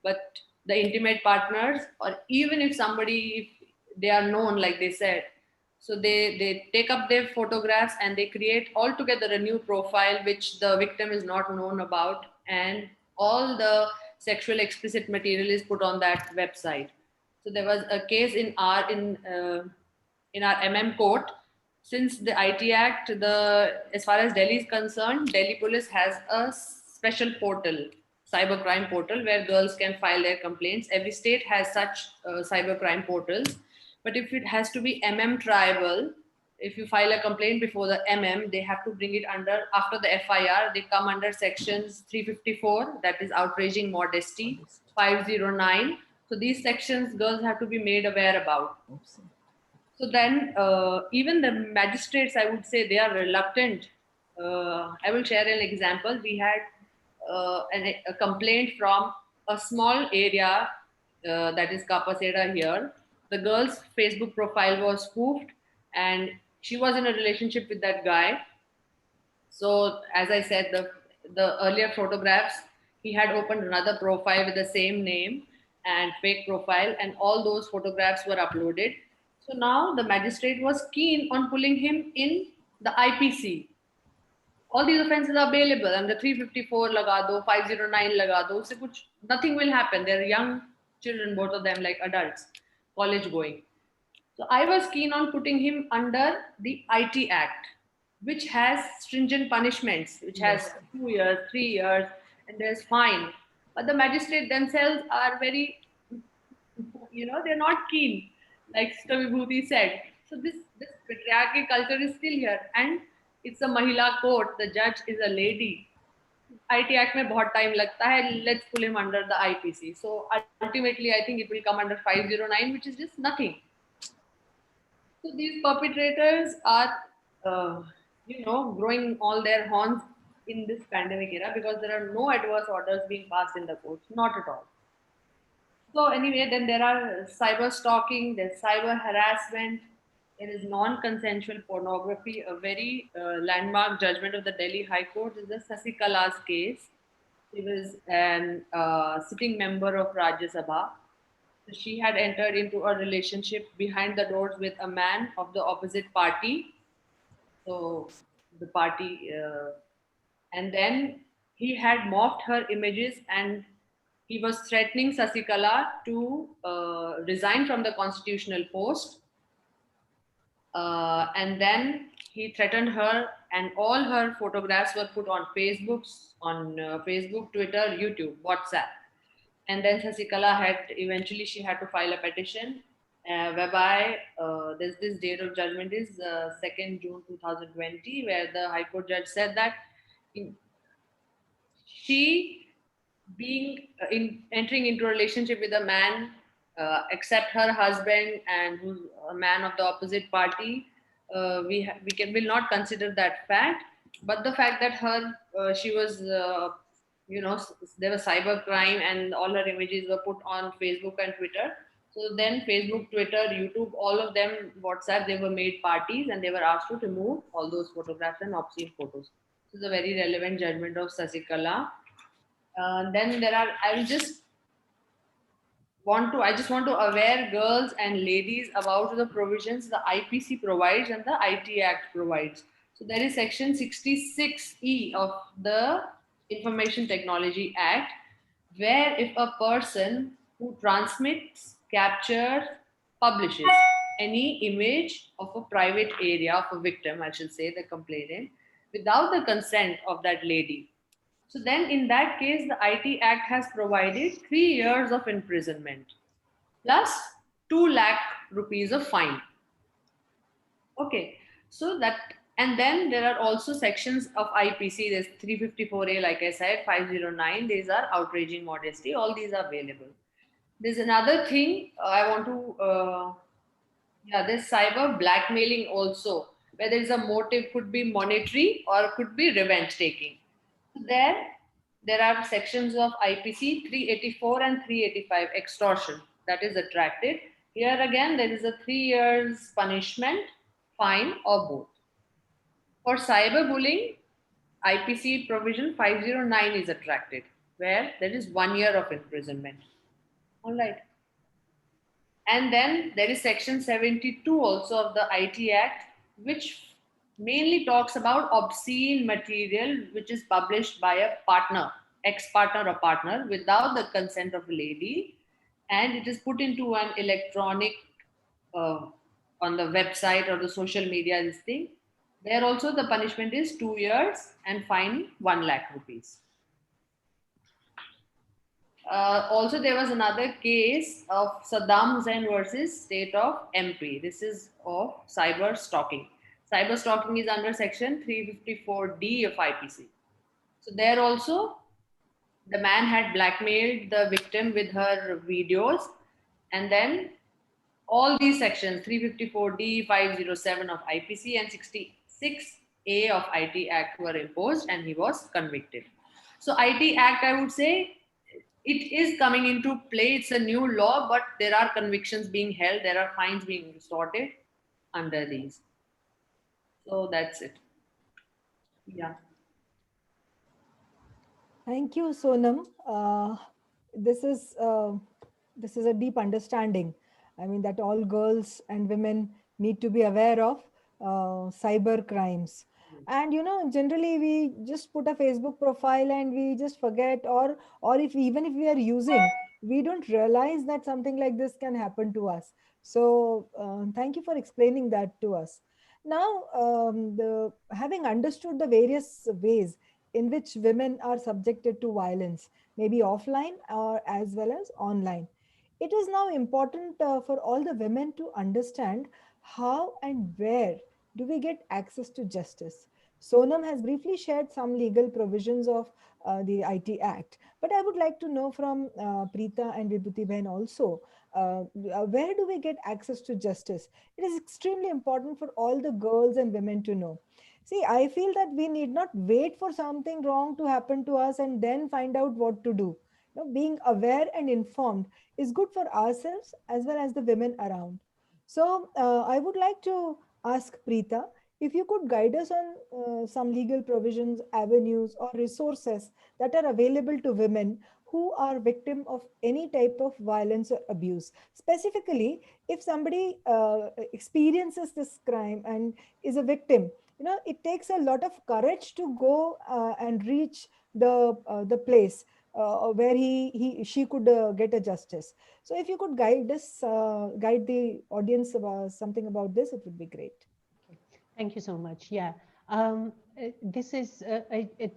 but the intimate partners, or even if somebody, if they are known, like they said, so they take up their photographs and they create altogether a new profile which the victim is not known about, and all the sexual explicit material is put on that website. So there was a case in our court. Since the IT Act, as far as Delhi is concerned, Delhi police has a special portal, cybercrime portal, where girls can file their complaints. Every state has such cybercrime portals. But if it has to be tribal, if you file a complaint before the they have to bring it under, after the FIR, they come under sections 354, that is outraging modesty, 509. So these sections girls have to be made aware about. So then even the magistrates, I would say, they are reluctant. I will share an example. We had a complaint from a small area that is Kapaseda here. The girl's Facebook profile was spoofed and she was in a relationship with that guy. So as I said, the earlier photographs, he had opened another profile with the same name and fake profile, and all those photographs were uploaded. So now the magistrate was keen on pulling him in the IPC. All these offences are available, and the 354 laga do, 509 laga do, se kuch, nothing will happen. They're young children, both of them, like adults, college going. So I was keen on putting him under the IT Act, which has stringent punishments, which has 2 years, 3 years, and there's fine. But the magistrate themselves are very, they're not keen, like Sister Vibhuti said. So this patriarchal culture is still here, and it's a Mahila court. The judge is a lady. IT Act में बहुत time लगता है. Let's pull him under the IPC. So ultimately, I think it will come under 509, which is just nothing. So these perpetrators are, growing all their horns in this pandemic era because there are no adverse orders being passed in the courts, not at all. So anyway, then there are cyber stalking, there's cyber harassment, there is non-consensual pornography. A very landmark judgment of the Delhi High Court is the Sasikala's case. She was a sitting member of Rajya Sabha. She had entered into a relationship behind the doors with a man of the opposite party. So the party, and then he had morphed her images and he was threatening Sasikala to resign from the constitutional post. And then he threatened her, and all her photographs were put on Facebook, Twitter, YouTube, WhatsApp. And then Sasikala she had to file a petition whereby there's this date of judgment is 2nd June 2020, where the High Court judge said that she being entering into a relationship with a man, except her husband and who's a man of the opposite party, we will not consider that fact. But the fact that she was there was cyber crime and all her images were put on Facebook and Twitter. So then Facebook, Twitter, YouTube, all of them, WhatsApp, they were made parties and they were asked to remove all those photographs and obscene photos. This is a very relevant judgment of Sasikala. Then there are, I just want to aware girls and ladies about the provisions the IPC provides and the IT Act provides. So there is section 66E of the Information Technology Act, where if a person who transmits, captures, publishes any image of a private area of a victim, I should say, the complainant, without the consent of that lady, so then in that case, the IT Act has provided 3 years of imprisonment plus 2 lakh rupees of fine. Okay, so that, and then there are also sections of IPC. There's 354A, like I said, 509. These are outraging modesty. All these are available. There's another thing I want to, there's cyber blackmailing also, where there is a motive, could be monetary or could be revenge taking. There, there are sections of IPC 384 and 385, extortion, that is attracted. Here again, there is a 3 years punishment, fine, or both. For cyberbullying, IPC provision 509 is attracted, where there is 1 year of imprisonment. All right. And then there is section 72 also of the IT Act, which mainly talks about obscene material which is published by a partner, ex-partner or partner, without the consent of a lady, and it is put into an electronic on the website or the social media, this thing. There also the punishment is 2 years and fine 1 lakh rupees. Also, there was another case of Saddam Hussein versus state of MP. This is of cyber stalking. Cyber stalking is under section 354D of IPC. So there also, the man had blackmailed the victim with her videos, and then all these sections 354D, 507 of IPC and 66A of IT Act were imposed, and he was convicted. So IT Act, I would say, it is coming into play. It's a new law, but there are convictions being held. There are fines being resorted under these. So that's it. Yeah.
Thank you, Sonam. This is a deep understanding. I mean that all girls and women need to be aware of cyber crimes. And generally we just put a Facebook profile and we just forget, or if even if we are using, we don't realize that something like this can happen to us. So thank you for explaining that to us. Now, having understood the various ways in which women are subjected to violence, maybe offline or as well as online, it is now important for all the women to understand how and where do we get access to justice. Sonam has briefly shared some legal provisions of the IT Act, but I would like to know from Preeta and Vibhuti Ben also, where do we get access to justice? It is extremely important for all the girls and women to know. See, I feel that we need not wait for something wrong to happen to us and then find out what to do. Being aware and informed is good for ourselves as well as the women around. So, I would like to ask Preeta if you could guide us on some legal provisions, avenues, or resources that are available to women who are victim of any type of violence or abuse. Specifically, if somebody experiences this crime and is a victim, it takes a lot of courage to go and reach the place where she could get a justice. So if you could guide the audience about something about this, it would be great.
Okay. Thank you so much. Yeah. This is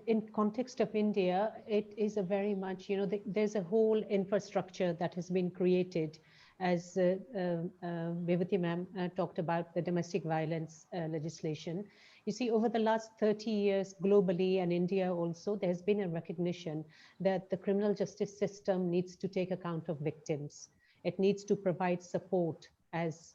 in context of India, it is a very much, there's a whole infrastructure that has been created, as Vibhuti ma'am talked about the domestic violence legislation. You see, over the last 30 years globally and India also, there's been a recognition that the criminal justice system needs to take account of victims. It needs to provide support as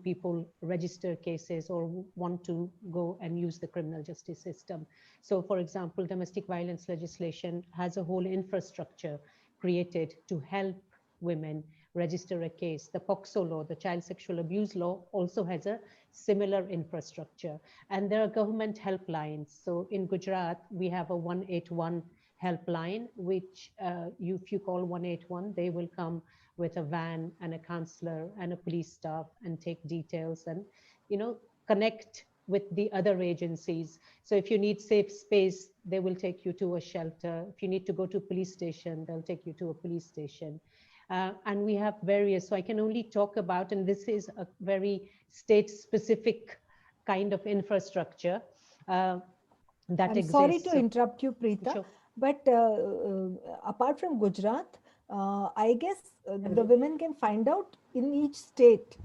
people register cases or want to go and use the criminal justice system. So for example, domestic violence legislation has a whole infrastructure created to help women register a case. The POCSO law, the child sexual abuse law, also has a similar infrastructure. And there are government helplines. So in Gujarat, we have a 181 helpline, which if you call 181, they will come with a van and a counselor and a police staff and take details and, connect with the other agencies. So if you need safe space, they will take you to a shelter. If you need to go to a police station, they'll take you to a police station. And we have various, so I can only talk about, and this is a very state specific kind of infrastructure that
I'm
exists.
sorry to interrupt you, Preeta,
Sure.
but apart from Gujarat, I guess the women can find out in each state.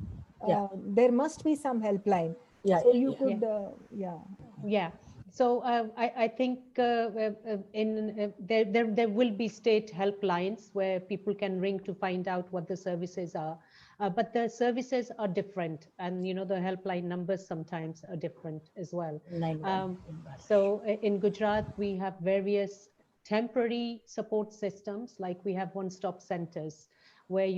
There must be some helpline.
Yeah,
So you
yeah.
could,
Yeah. So I think there will be state helplines where people can ring to find out what the services are, but the services are different, and the helpline numbers sometimes are different as well.
911.
So in Gujarat, we have various temporary support systems, like we have one-stop centers where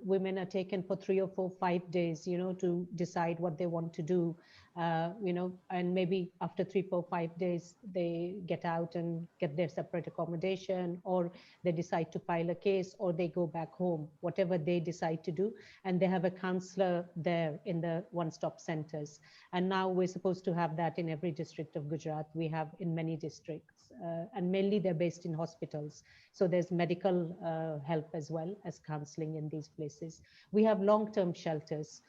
women are taken for 3 or 4, 5 days, to decide what they want to do. And maybe after 3, 4, 5 days, they get out and get their separate accommodation, or they decide to file a case, or they go back home, whatever they decide to do. And they have a counselor there in the one-stop centers. And now we're supposed to have that in every district of Gujarat. We have in many districts, and mainly they're based in hospitals. So there's medical help as well as counseling in these places. We have long-term shelters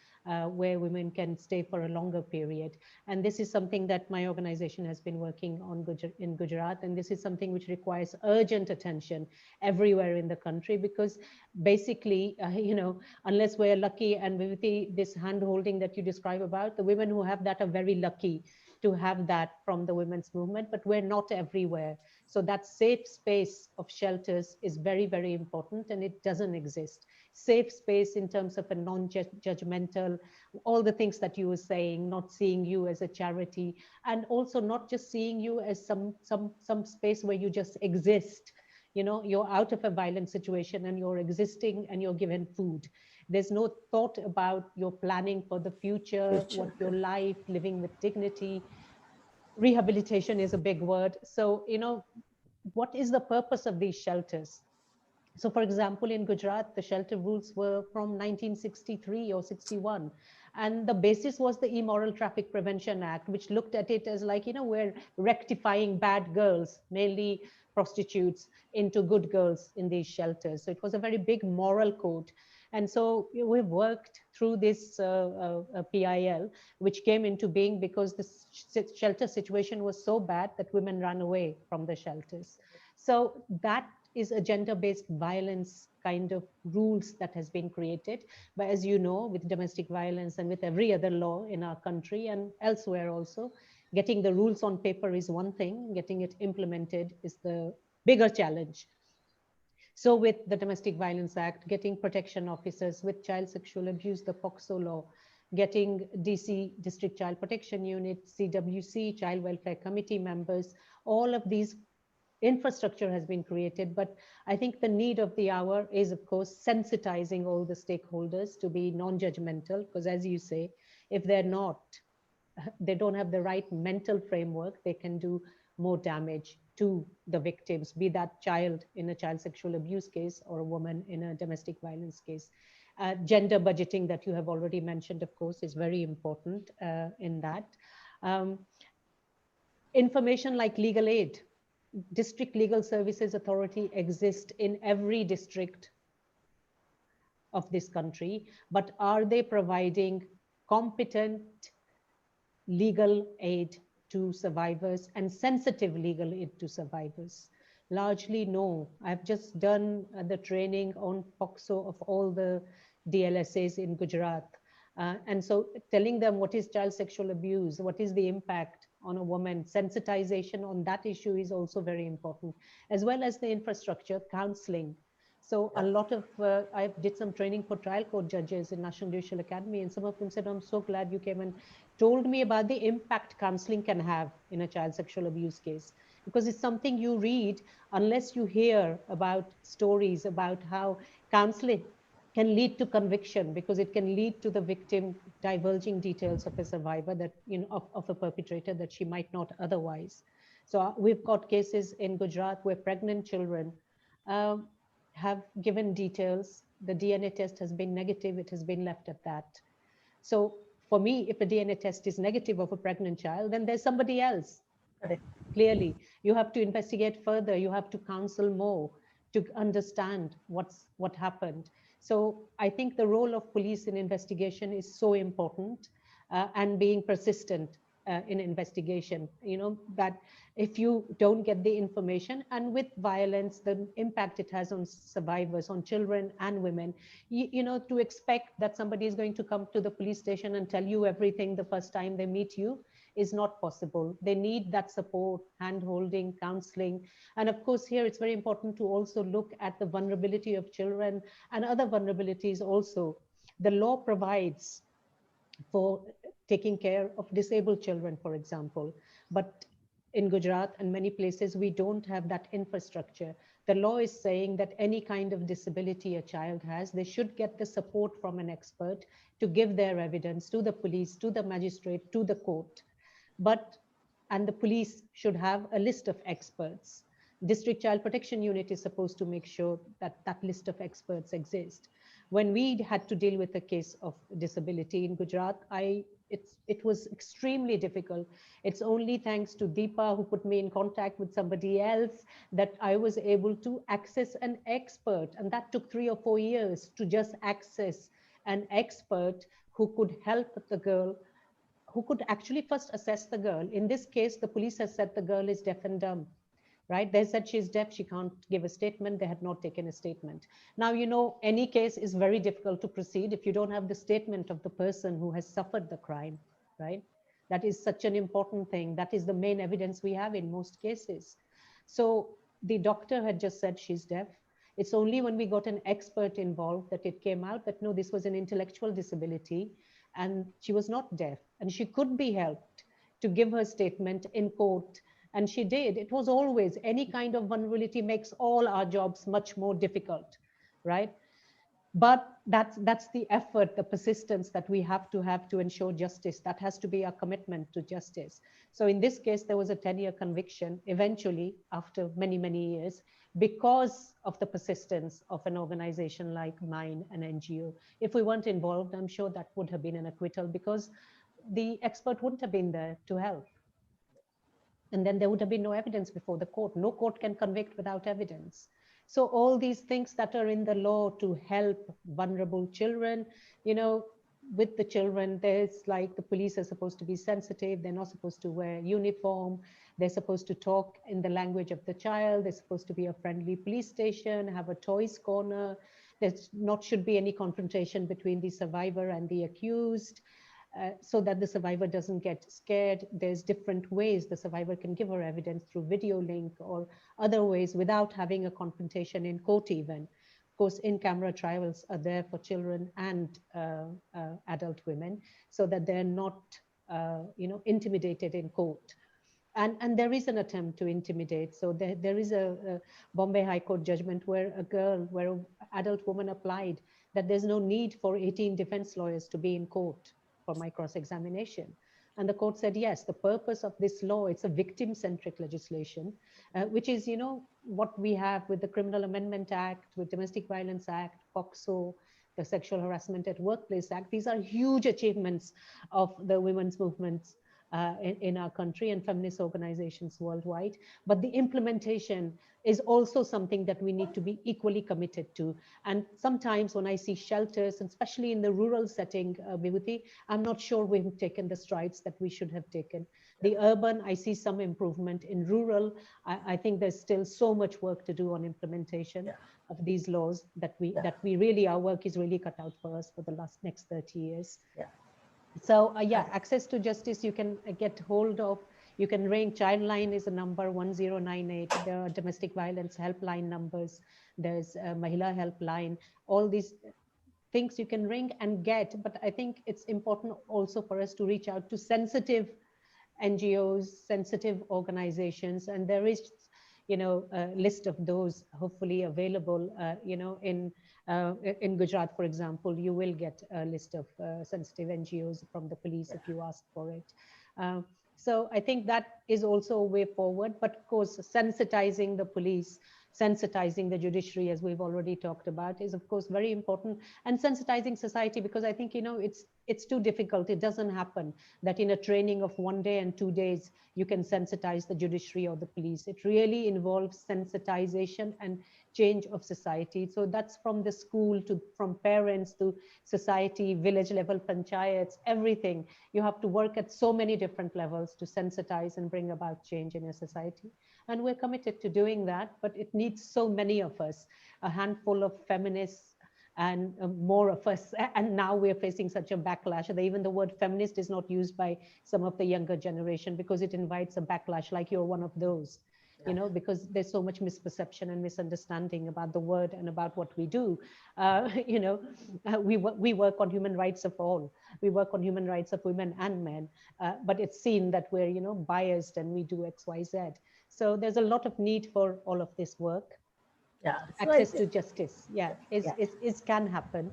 where women can stay for a longer period. And this is something that my organization has been working on in Gujarat. And this is something which requires urgent attention everywhere in the country, because basically, unless we're lucky, and with this hand holding that you describe about, the women who have that are very lucky to have that from the women's movement, but we're not everywhere. So that safe space of shelters is very, very important, and it doesn't exist. Safe space in terms of a non-judgmental, all the things that you were saying, not seeing you as a charity, and also not just seeing you as some space where you just exist. You're out of a violent situation and you're existing and you're given food. There's no thought about your planning for the future, what your life, living with dignity. Rehabilitation is a big word. So, what is the purpose of these shelters? So, for example, in Gujarat, the shelter rules were from 1963 or 61. And the basis was the Immoral Traffic Prevention Act, which looked at it as like, we're rectifying bad girls, mainly prostitutes, into good girls in these shelters. So it was a very big moral code. And so we've worked through this PIL, which came into being because the shelter situation was so bad that women ran away from the shelters. So that is a gender-based violence kind of rules that has been created. But as you know, with domestic violence and with every other law in our country and elsewhere also, getting the rules on paper is one thing, getting it implemented is the bigger challenge. So with the Domestic Violence Act, getting protection officers, with child sexual abuse, the POCSO law, getting DC, District Child Protection Unit, CWC, Child Welfare Committee members, all of these infrastructure has been created. But I think the need of the hour is, of course, sensitizing all the stakeholders to be non-judgmental, because as you say, if they don't have the right mental framework, they can do more damage to the victims, be that child in a child sexual abuse case or a woman in a domestic violence case. Gender budgeting that you have already mentioned, of course, is very important in that. Information like legal aid. District Legal Services Authority exists in every district of this country, but are they providing competent legal aid to survivors and sensitive legal aid to survivors? Largely, no. I've just done the training on POCSO of all the DLSAs in Gujarat. And so telling them what is child sexual abuse, what is the impact on a woman, sensitization on that issue is also very important, as well as the infrastructure, counseling. So a lot of, I did some training for trial court judges in National Judicial Academy, and some of them said, I'm so glad you came and told me about the impact counseling can have in a child sexual abuse case. Because it's something you read, unless you hear about stories about how counseling can lead to conviction, because it can lead to the victim divulging details of a survivor that, of a perpetrator that she might not otherwise. So we've got cases in Gujarat where pregnant children um, have given details. The DNA test has been negative. It has been left at that. So for me, if a DNA test is negative of a pregnant child, then there's somebody else.
Correct.
Clearly, you have to investigate further. You have to counsel more to understand what happened. So I think the role of police in investigation is so important, and being persistent in investigation. That if you don't get the information, and with violence, the impact it has on survivors, on children and women, to expect that somebody is going to come to the police station and tell you everything the first time they meet you is not possible. They need that support, hand holding, counseling. And of course, here it's very important to also look at the vulnerability of children and other vulnerabilities also. The law provides for taking care of disabled children, for example. But in Gujarat and many places, we don't have that infrastructure. The law is saying that any kind of disability a child has, they should get the support from an expert to give their evidence to the police, to the magistrate, to the court. And the police should have a list of experts. District Child Protection Unit is supposed to make sure that that list of experts exist. When we had to deal with a case of disability in Gujarat, it was extremely difficult. It's only thanks to Deepa, who put me in contact with somebody else, that I was able to access an expert. And that took 3 or 4 years to just access an expert who could help the girl, who could actually first assess the girl. In this case, the police has said the girl is deaf and dumb, right? They said she's deaf, she can't give a statement. They had not taken a statement. Now, any case is very difficult to proceed if you don't have the statement of the person who has suffered the crime, right? That is such an important thing. That is the main evidence we have in most cases. So the doctor had just said she's deaf. It's only when we got an expert involved that it came out that no, this was an intellectual disability and she was not deaf, and she could be helped to give her statement in court. And she did. It was always, any kind of vulnerability makes all our jobs much more difficult, right? But that's the effort, the persistence that we have to ensure justice. That has to be our commitment to justice. So in this case, there was a 10-year conviction eventually after many, many years, because of the persistence of an organization like mine, an NGO. If we weren't involved, I'm sure that would have been an acquittal, because the expert wouldn't have been there to help. And then there would have been no evidence before the court. No court can convict without evidence. So all these things that are in the law to help vulnerable children, with the children, there's like the police are supposed to be sensitive. They're not supposed to wear uniform. They're supposed to talk in the language of the child. They're supposed to be a friendly police station, have a toys corner. There's not should be any confrontation between the survivor and the accused. So that the survivor doesn't get scared. There's different ways the survivor can give her evidence, through video link or other ways, without having a confrontation in court even. Of course, in-camera trials are there for children and adult women, so that they're not intimidated in court. And there is an attempt to intimidate. So there is a Bombay High Court judgment where an adult woman applied that there's no need for 18 defense lawyers to be in court for my cross-examination. And the court said, yes, the purpose of this law, it's a victim-centric legislation, which is, what we have with the Criminal Amendment Act, with Domestic Violence Act, POCSO, the Sexual Harassment at Workplace Act. These are huge achievements of the women's movements in our country and feminist organizations worldwide. But the implementation is also something that we need to be equally committed to. And sometimes when I see shelters, and especially in the rural setting, Vibhuti, I'm not sure we've taken the strides that we should have taken. The urban, I see some improvement. In rural, I think there's still so much work to do on implementation of these laws that we really, our work is really cut out for us for the next 30 years. So access to justice, you can get hold of. You can ring. Childline is a number 1098. There are domestic violence helpline numbers. There's a Mahila helpline. All these things you can ring and get. But I think it's important also for us to reach out to sensitive NGOs, sensitive organizations. And there is, list of those hopefully available, in Gujarat, for example, you will get a list of sensitive NGOs from the police if you ask for it. So I think that is also a way forward. But of course, sensitizing the police, sensitizing the judiciary, as we've already talked about, is of course very important. And sensitizing society, because I think, it's too difficult. It doesn't happen that in a training of 1 day and 2 days, you can sensitize the judiciary or the police. It really involves sensitization and change of society. So that's from the school to from parents to society, village level panchayats, everything. You have to work at so many different levels to sensitize and bring about change in a society. And we're committed to doing that, but it needs so many of us, a handful of feminists and more of us. And now we're facing such a backlash that even the word feminist is not used by some of the younger generation, because it invites a backlash, like you're one of those. Because there's so much misperception and misunderstanding about the word and about what we do. We work on human rights of all. We work on human rights of women and men, but it's seen that we're, biased and we do X, Y, Z. So there's a lot of need for all of this work.
Yeah. So
access to justice, can happen.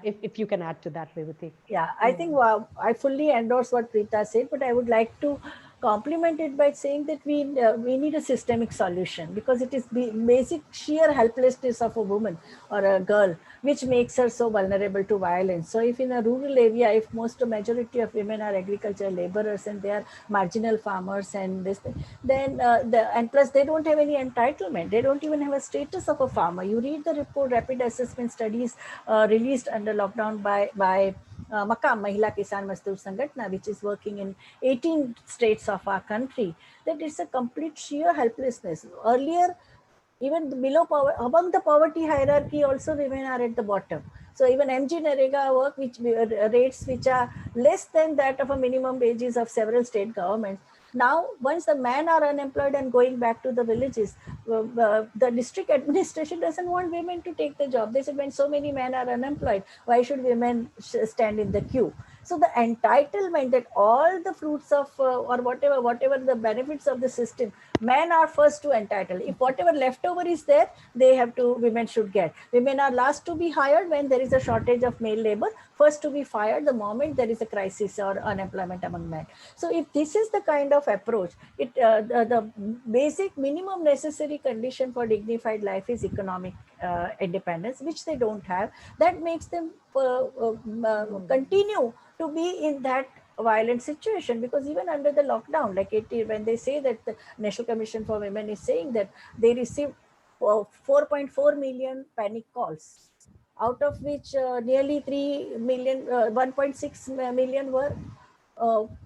If you can add to that, Vibhuti.
Yeah, I think I fully endorse what Preeta said, but I would like to complement it by saying that we need a systemic solution, because it is basic sheer helplessness of a woman or a girl which makes her so vulnerable to violence. So if in a rural area, if majority of women are agricultural laborers and they are marginal farmers and this thing, then and plus they don't have any entitlement. They don't even have a status of a farmer. You read the report, rapid assessment studies released under lockdown by Makam, Mahila Kisan Mazdoor Sangatna, which is working in 18 states of our country, that it's a complete sheer helplessness. Earlier, even among the poverty hierarchy, also women are at the bottom. So even MG Narega work, which rates which are less than that of a minimum wages of several state governments. Now, once the men are unemployed and going back to the villages, the district administration doesn't want women to take the job. They said, when so many men are unemployed, why should women stand in the queue? So the entitlement that all the fruits of or whatever the benefits of the system, men are first to entitle. If whatever leftover is there, women should get. Women are last to be hired when there is a shortage of male labor, first to be fired the moment there is a crisis or unemployment among men. So if this is the kind of approach, the basic minimum necessary condition for dignified life is economic independence, which they don't have. That makes them continue to be in that violent situation, because even under the lockdown, when they say that the National Commission for Women is saying that they received 4.4 million panic calls, out of which nearly 3 million, 1.6 million were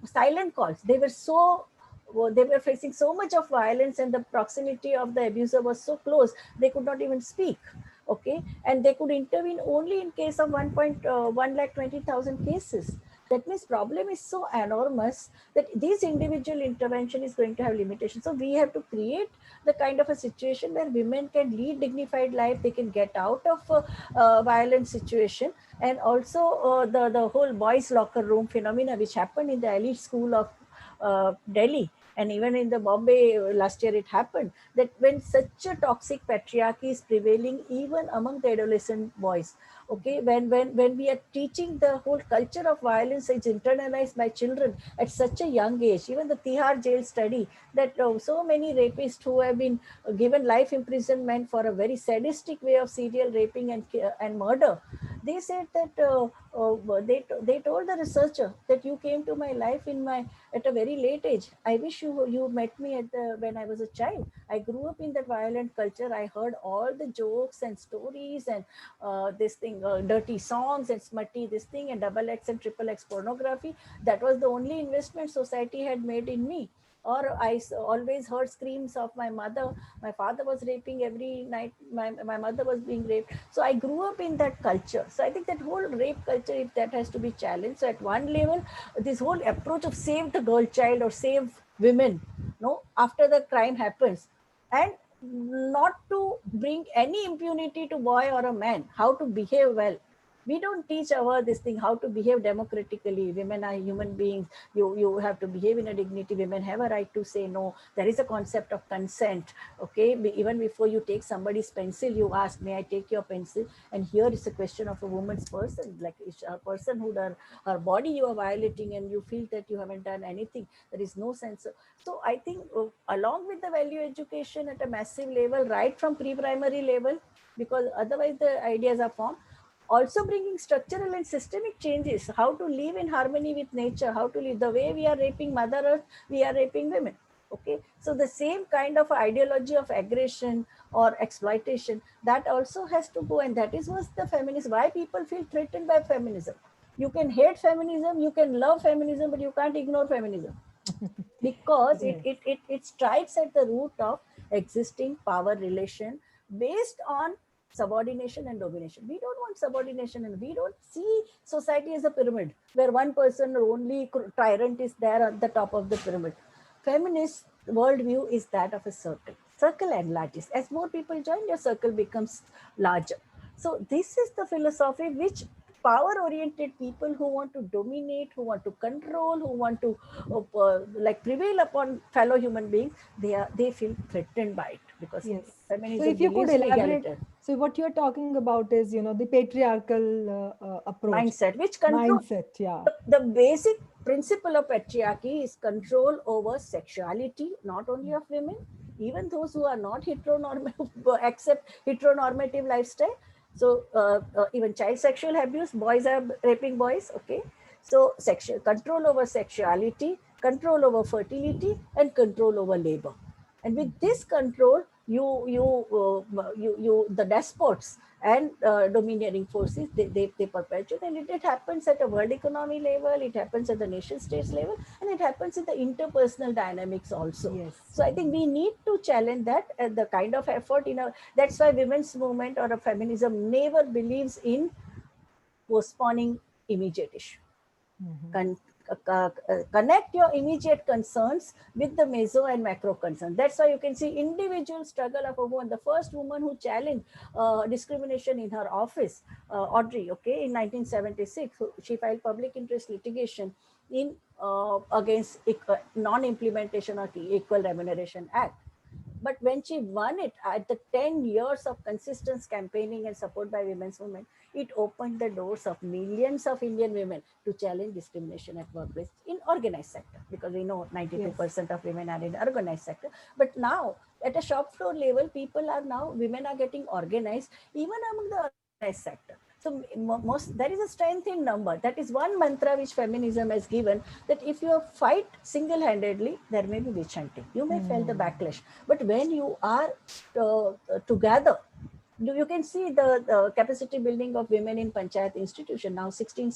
silent calls. They were facing so much of violence, and the proximity of the abuser was so close, they could not even speak. Okay, and they could intervene only in case of 1,20,000 cases. That means problem is so enormous that this individual intervention is going to have limitations. So we have to create the kind of a situation where women can lead dignified life, they can get out of violent situation. And also the whole boys locker room phenomena, which happened in the elite school of Delhi, and even in the Bombay last year it happened, that when such a toxic patriarchy is prevailing even among the adolescent boys, okay, when we are teaching the whole culture of violence is internalized by children at such a young age. Even the Tihar jail study, that so many rapists who have been given life imprisonment for a very sadistic way of serial raping and murder, they said that they told the researcher that you came to my life at a very late age. I wish you met me when I was a child. I grew up in that violent culture. I heard all the jokes and stories and this thing, dirty songs and smutty this thing and double X and triple X pornography. That was the only investment society had made in me. Or I always heard screams of my mother. My father was raping every night. My mother was being raped. So I grew up in that culture. So I think that whole rape culture, if that has to be challenged, so at one level, this whole approach of save the girl child or save women, no, after the crime happens, and not to bring any impunity to boy or a man, how to behave well. We don't teach our this thing how to behave democratically. Women are human beings. You have to behave in a dignity. Women have a right to say no. There is a concept of consent. Okay, even before you take somebody's pencil, you ask, may I take your pencil? And here is a question of a woman's person, like it's a person who her body you are violating, and you feel that you haven't done anything. There is no sense. So I think along with the value education at a massive level, right from pre-primary level, because otherwise the ideas are formed, also bringing structural and systemic changes, how to live in harmony with nature, how to live the way we are raping Mother Earth, we are raping women. Okay, so the same kind of ideology of aggression or exploitation, that also has to go. And that is what the feminist, why people feel threatened by feminism. You can hate feminism, you can love feminism, but you can't ignore feminism, because
Yes.
it strikes at the root of existing power relation based on subordination and domination. We don't want subordination, and we don't see society as a pyramid where one person or only tyrant is there at the top of the pyramid. Feminist worldview is that of a circle enlarges. As more people join, your circle becomes larger. So this is the philosophy which power oriented people who want to dominate, who want to control, who want to like prevail upon fellow human beings, they feel threatened by it, because
Yes. So
feminism
if you could
believes in
elaborate,
egalitarian
so what you're talking about is, the patriarchal approach,
mindset, which control
mindset. Yeah.
the basic principle of patriarchy is control over sexuality, not only of women, even those who are not heteronormative, accept heteronormative lifestyle. So even child sexual abuse, boys are raping boys. Okay, so sexual control over sexuality, control over fertility, and control over labor. And with this control, you the despots and domineering forces, they perpetuate. And it happens at a world economy level, it happens at the nation states level, and it happens in the interpersonal dynamics also.
Yes.
So I think we need to challenge that, the kind of effort, that's why women's movement or a feminism never believes in postponing immediate issue. Con- Connect your immediate concerns with the meso and macro concerns. That's why you can see individual struggle of a woman. The first woman who challenged discrimination in her office, Audrey, okay, in 1976, she filed public interest litigation in against non-implementation of the Equal Remuneration Act. But when she won it, at the 10 years of consistent campaigning and support by women's movement, it opened the doors of millions of Indian women to challenge discrimination at workplace in organized sector, because we know 92% of women are in organized sector. But now at a shop floor level, women are getting organized even among the organized sector. So there is a strength in number. That is one mantra which feminism has given, that if you fight single-handedly, there may be witch hunting. You may feel the backlash. But when you are together, you can see the capacity building of women in panchayat institution. Now 18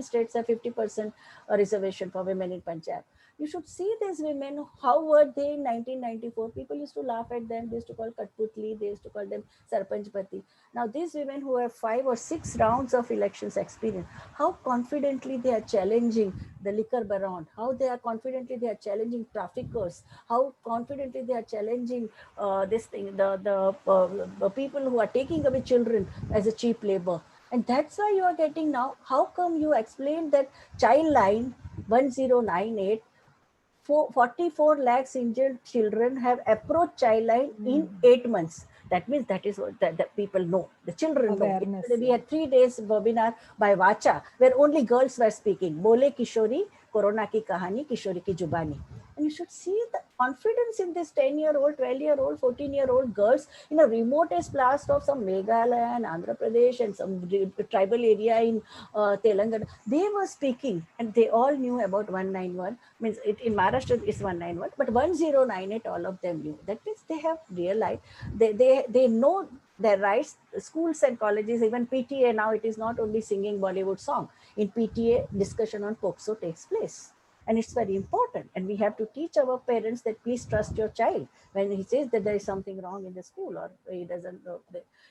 states have 50% reservation for women in panchayat. You should see these women. How were they in 1994? People used to laugh at them. They used to call Katputli. They used to call them Sarpanchpati. Now these women who have 5 or 6 rounds of elections experience, how confidently they are challenging the liquor baron, how they are confidently they are challenging traffickers, how confidently they are challenging this thing, the people who are taking away children as a cheap labor. And that's why you are getting now, how come you explain that child line 1098, 44 lakhs injured children have approached child line in 8 months. That means that is what that people know. The children know.
Awareness,
We
yeah.
had 3 days webinar by Vacha where only girls were speaking. Bole Kishori, Corona ki kahani, Kishori ki jubani. And you should see the confidence in this 10-year-old, 12-year-old, 14-year-old girls in a remotest blast of some Meghalaya and Andhra Pradesh and some tribal area in Telangana. They were speaking and they all knew about 191. Means in Maharashtra it's 191, but 1098 all of them knew. That means they have realized, they know their rights. Schools and colleges, even PTA, now it is not only singing Bollywood song. In PTA, discussion on POCSO takes place. And it's very important. And we have to teach our parents that please trust your child when he says that there is something wrong in the school or he doesn't know.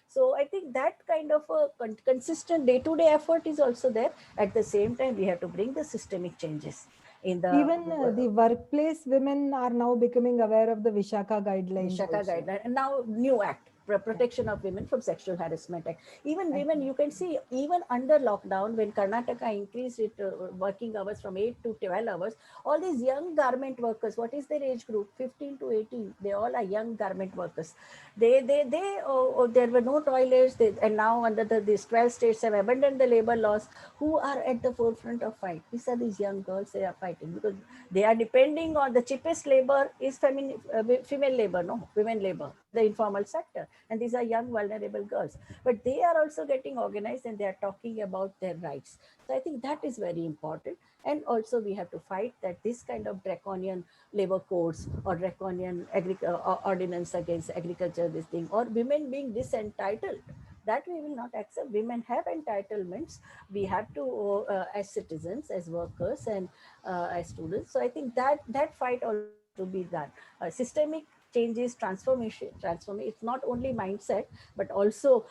So I think that kind of a consistent day-to-day effort is also there. At the same time, we have to bring the systemic changes in the
Even the workplace women are now becoming aware of the Vishaka guidelines
Vishaka
also.
guideline. And now new act, Protection of Women from Sexual Harassment Act. Even women, you can see, even under lockdown, when Karnataka increased it working hours from 8 to 12 hours, all these young garment workers, what is their age group? 15 to 18. They all are young garment workers. There were no toilets, and now under these 12 states have abandoned the labor laws. Who are at the forefront of fight? These are these young girls. They are fighting because they are depending on the cheapest labor is female labor, no, women labor, the informal sector, and these are young vulnerable girls. But they are also getting organized and they are talking about their rights. So I think that is very important. And also we have to fight that this kind of draconian labor codes or draconian ordinance against agriculture, this thing, or women being disentitled, that we will not accept. Women have entitlements. We have to, as citizens, as workers, and as students. So I think that fight also to be done. Systemic changes, transformation. It's not only mindset, but also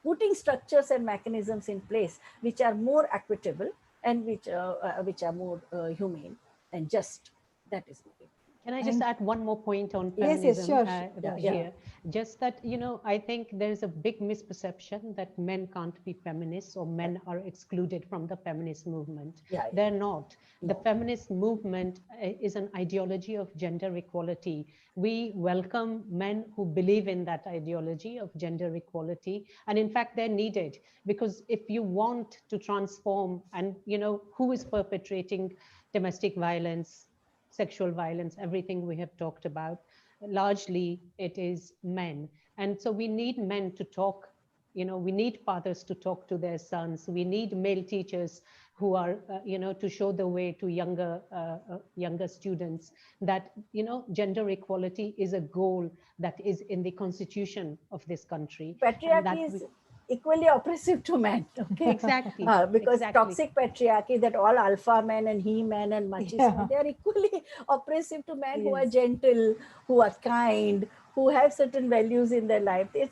putting structures and mechanisms in place which are more equitable and which are more humane and just. That is moving.
Can I just add one more point on
Yes,
feminism
sure.
here? Just that, I think there's a big misperception that men can't be feminists or men are excluded from the feminist movement. They're not. The feminist movement is an ideology of gender equality. We welcome men who believe in that ideology of gender equality. And in fact, they're needed, because if you want to transform, and who is perpetrating domestic violence, sexual violence, everything we have talked about, largely it is men. And so we need men to talk, we need fathers to talk to their sons. We need male teachers who are, to show the way to younger students that, gender equality is a goal that is in the constitution of this country.
Patriarchy is equally oppressive to men. Okay,
exactly.
Because
exactly.
toxic patriarchy, that all alpha men and he men and machismo, they are equally oppressive to men who are gentle, who are kind, who have certain values in their life. I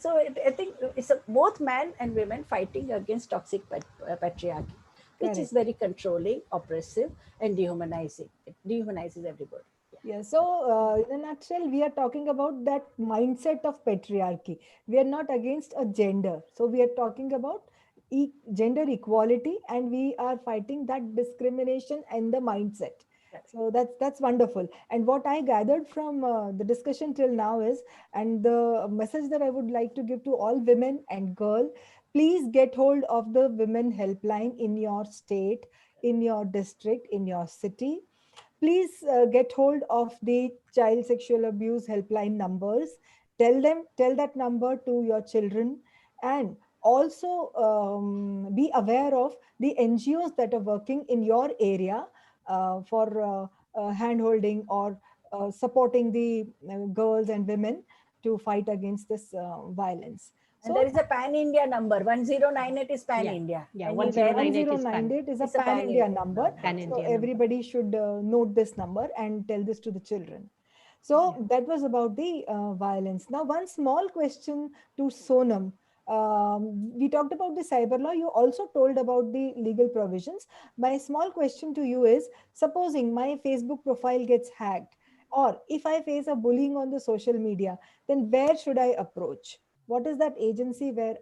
think it's both men and women fighting against toxic patriarchy, which is very controlling, oppressive, and dehumanizing. It dehumanizes everybody.
Yeah, so in a nutshell, we are talking about that mindset of patriarchy. We are not against a gender. So we are talking about gender equality, and we are fighting that discrimination and the mindset. So that's wonderful. And what I gathered from the discussion till now is, and the message that I would like to give to all women and girls, please get hold of the women helpline in your state, in your district, in your city. Please get hold of the child sexual abuse helpline numbers. Tell that number to your children, and also be aware of the NGOs that are working in your area for hand holding or supporting the girls and women to fight against this violence.
And there is a pan-India number. 1098 is pan-India.
Yeah, 1098
is a pan-India number. So everybody should note this number and tell this to the children. So that was about the violence. Now, one small question to Sonam. We talked about the cyber law. You also told about the legal provisions. My small question to you is, supposing my Facebook profile gets hacked, or if I face a bullying on the social media, then where should I approach? What is that agency where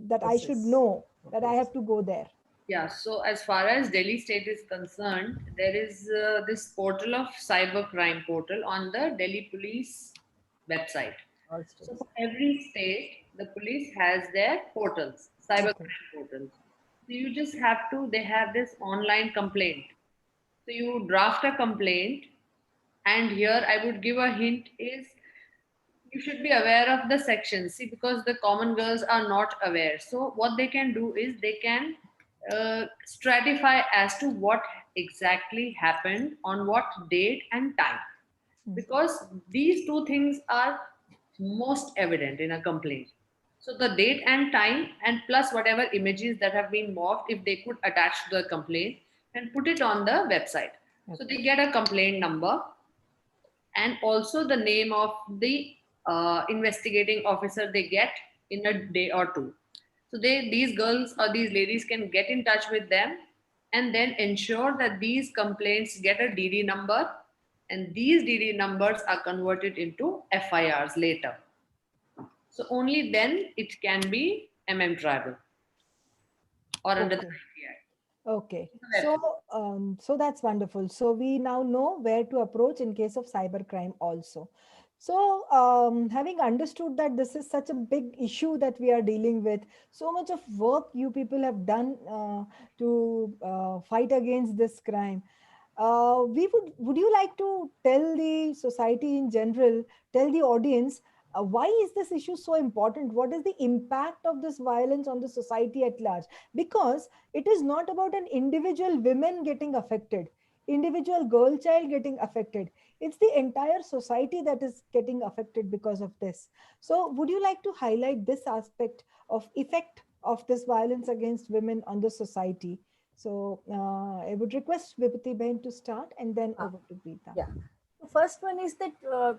that I should know that I have to go there?
Yeah, so as far as Delhi state is concerned, there is this portal of cybercrime portal on the Delhi police website. So for every state, the police has their portals, cybercrime portals. So you just have to, they have this online complaint. So you draft a complaint, and here I would give a hint is, you should be aware of the sections. See, because the common girls are not aware. So what they can do is they can stratify as to what exactly happened on what date and time. Because these two things are most evident in a complaint. So the date and time, and plus whatever images that have been morphed, if they could attach to the complaint and put it on the website. So they get a complaint number and also the name of the investigating officer they get in a day or two. So these girls or these ladies can get in touch with them and then ensure that these complaints get a DD number, and these DD numbers are converted into FIRs later. So only then it can be tribal or under the
Okay.
IT Act.
Okay.
Web.
So that's wonderful. So we now know where to approach in case of cybercrime also. So having understood that this is such a big issue that we are dealing with, so much of work you people have done to fight against this crime. Would you like to tell the society in general, tell the audience, why is this issue so important? What is the impact of this violence on the society at large? Because it is not about an individual woman getting affected, individual girl child getting affected. It's the entire society that is getting affected because of this. So would you like to highlight this aspect of effect of this violence against women on the society? So I would request Vipati Bain to start and then
Ah,
over to Preeta.
yeah. The first one is that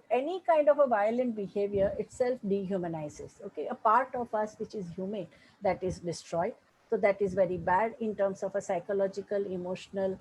any kind of a violent behavior itself dehumanizes. Okay, a part of us which is human, that is destroyed. So that is very bad in terms of a psychological, emotional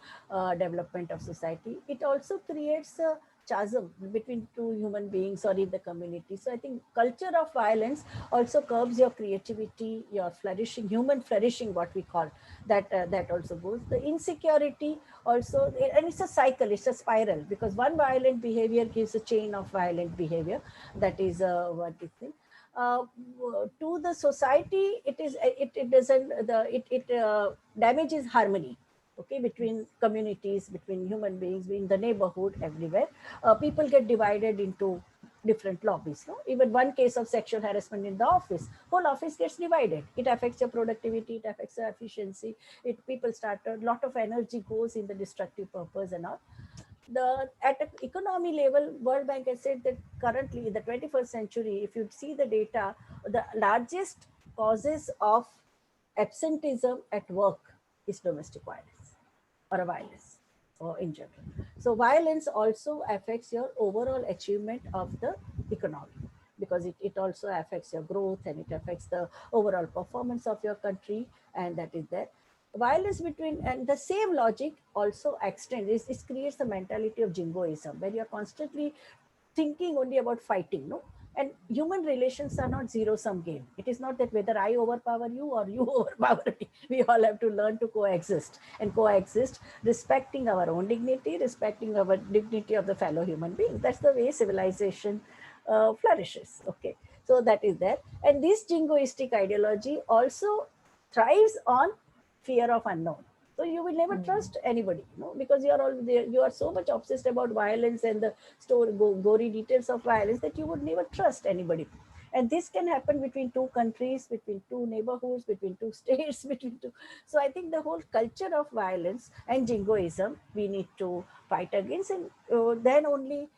development of society. It also creates a chasm between two human beings or in the community. So I think culture of violence also curbs your creativity, your flourishing, human flourishing, what we call that. That also goes. The insecurity also, and it's a cycle, it's a spiral, because one violent behavior gives a chain of violent behavior. That is what we think. uh, to the society, it doesn't it damages harmony, okay, between communities, between human beings, in the neighborhood, everywhere. People get divided into different lobbies, no? Even one case of sexual harassment in the office, whole office gets divided. It affects your productivity, it affects your efficiency. It People start, a lot of energy goes in the destructive purpose and all. The At an economy level, World Bank has said that currently in the 21st century, if you see the data, the largest causes of absenteeism at work is domestic violence or a violence or in general. So violence also affects your overall achievement of the economy, because it also affects your growth and it affects the overall performance of your country, and that is there. Violence between, and the same logic also extends, it creates a mentality of jingoism, where you're constantly thinking only about fighting, no? And human relations are not zero sum game. It is not that whether I overpower you or you overpower me. We all have to learn to coexist, and coexist respecting our own dignity, respecting our dignity of the fellow human being. That's the way civilization flourishes. Okay, so that is there. And this jingoistic ideology also thrives on fear of unknown. So you will never trust anybody, because you are all there. You are so much obsessed about violence and the gory details of violence that you would never trust anybody. And this can happen between two countries, between two neighborhoods, between two states, between two. So I think the whole culture of violence and jingoism we need to fight against, and then only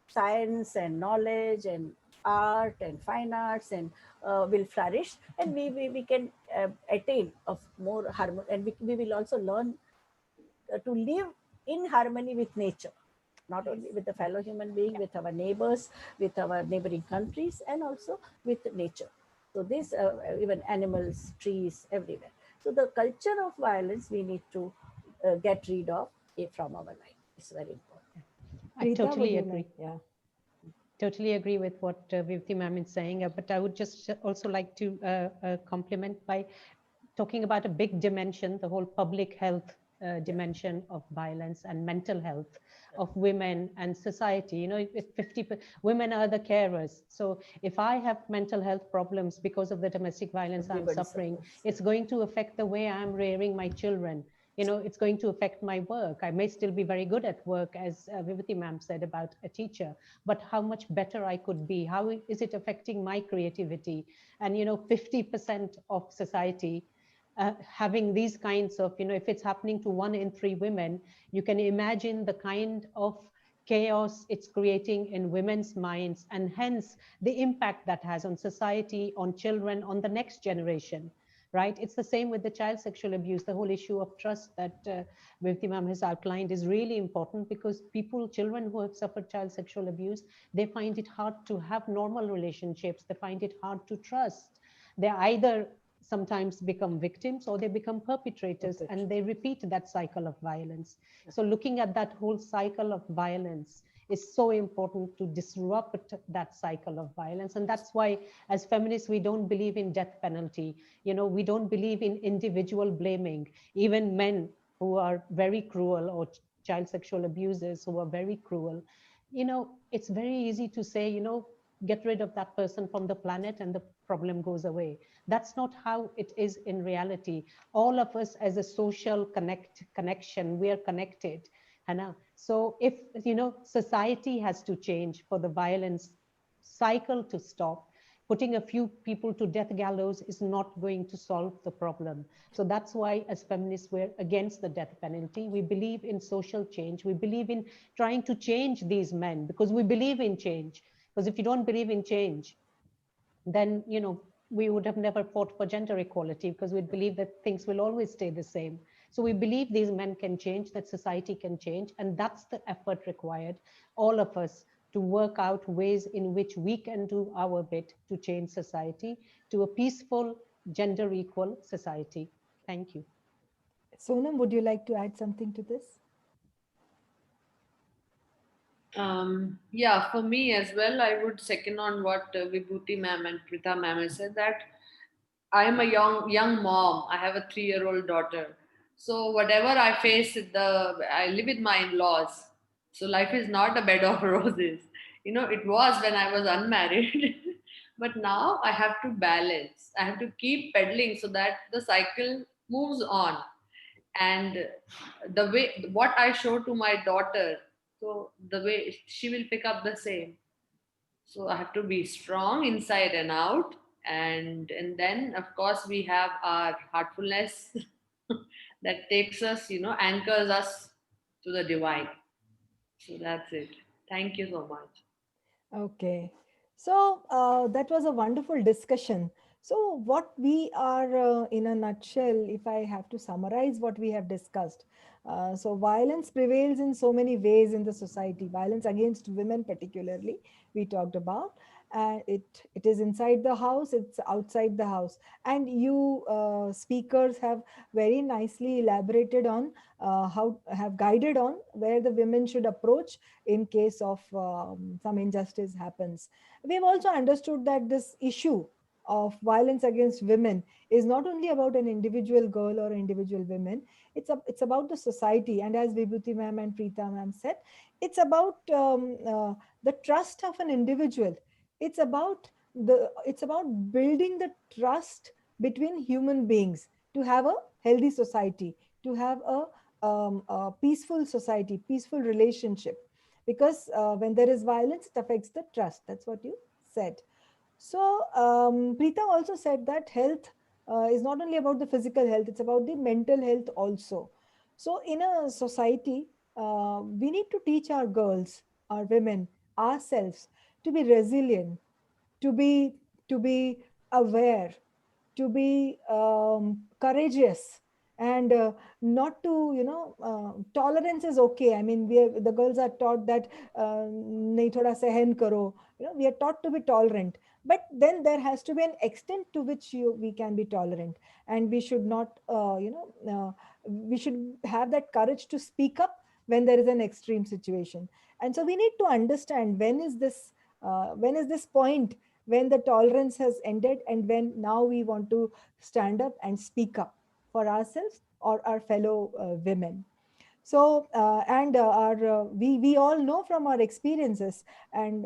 science and knowledge and art and fine arts and will flourish, and we can attain of more harmony, and we will also learn to live in harmony with nature, not only with the fellow human being, with our neighbors, with our neighboring countries, and also with nature. So this, even animals, trees, everywhere. So the culture of violence we need to get rid of from our life. It's very important.
I
Preeta, would
totally
you
agree.
like? Yeah.
Totally agree with what Vivti ma'am is saying, but I would just also like to compliment by talking about a big dimension, the whole public health dimension of violence and mental health of women and society. You know, if 50 women are the carers, so if I have mental health problems because of the domestic violence I'm
Everybody
suffering,
suffers.
it's going to affect the way I'm rearing my children. You know, it's going to affect my work. I may still be very good at work, as Vivati ma'am said about a teacher, but how much better I could be? How is it affecting my creativity? And, you know, 50% of society having these kinds of, you know, if it's happening to 1 in 3 women, you can imagine the kind of chaos it's creating in women's minds, and hence the impact that has on society, on children, on the next generation, right? It's the same with the child sexual abuse. The whole issue of trust that Vivti ma'am has outlined is really important, because children who have suffered child sexual abuse, they find it hard to have normal relationships. They find it hard to trust. They either sometimes become victims or they become perpetrators, and they repeat that cycle of violence. So looking at that whole cycle of violence is so important to disrupt that cycle of violence. And that's why, as feminists, we don't believe in death penalty. We don't believe in individual blaming. Even men who are very cruel, or child sexual abusers who are very cruel, it's very easy to say, get rid of that person from the planet and the problem goes away. That's not how it is in reality. All of us as a social connection, we are connected. Hannah. So if, society has to change for the violence cycle to stop, putting a few people to death gallows is not going to solve the problem. So that's why, as feminists, we're against the death penalty. We believe in social change. We believe in trying to change these men, because we believe in change. Because if you don't believe in change, then, we would have never fought for gender equality, because we believe that things will always stay the same. So we believe these men can change, that society can change, and that's the effort required, all of us, to work out ways in which we can do our bit to change society to a peaceful, gender equal society. Thank you.
Sonam, would you like to add something to this?
Yeah, for me as well, I would second on what Vibhuti ma'am and Prita ma'am has said, that I am a young mom. I have a 3-year-old daughter. So whatever I face, I live with my in-laws. So life is not a bed of roses. It was when I was unmarried, but now I have to balance. I have to keep pedaling so that the cycle moves on. And the way what I show to my daughter, so the way she will pick up the same. So I have to be strong inside and out. And then of course we have our heartfulness that takes us, anchors us to the divine. So that's it. Thank you so much.
Okay. So that was a wonderful discussion. So, what we are, in a nutshell, if I have to summarize what we have discussed, so violence prevails in so many ways in the society. Violence against women, particularly, we talked about. It is inside the house, it's outside the house, and you speakers have very nicely elaborated on how have guided on where the women should approach in case of some injustice happens. We've also understood that this issue of violence against women is not only about an individual girl or individual women. It's about the society, and as Vibhuti ma'am and Preeta ma'am said, it's about the trust of an individual. It's about building the trust between human beings to have a healthy society, to have a peaceful society, peaceful relationship. Because when there is violence, it affects the trust. That's what you said. So Preeta also said that health is not only about the physical health, it's about the mental health also. So in a society, we need to teach our girls, our women, ourselves to be resilient, to be aware, to be courageous, and not to, tolerance is okay. I mean, the girls are taught that nahi thoda sahan karo. We are taught to be tolerant, but then there has to be an extent to which we can be tolerant, and we should not, we should have that courage to speak up when there is an extreme situation. And so we need to understand when is this point when the tolerance has ended, and when now we want to stand up and speak up for ourselves or our fellow women. So and our we all know from our experiences, and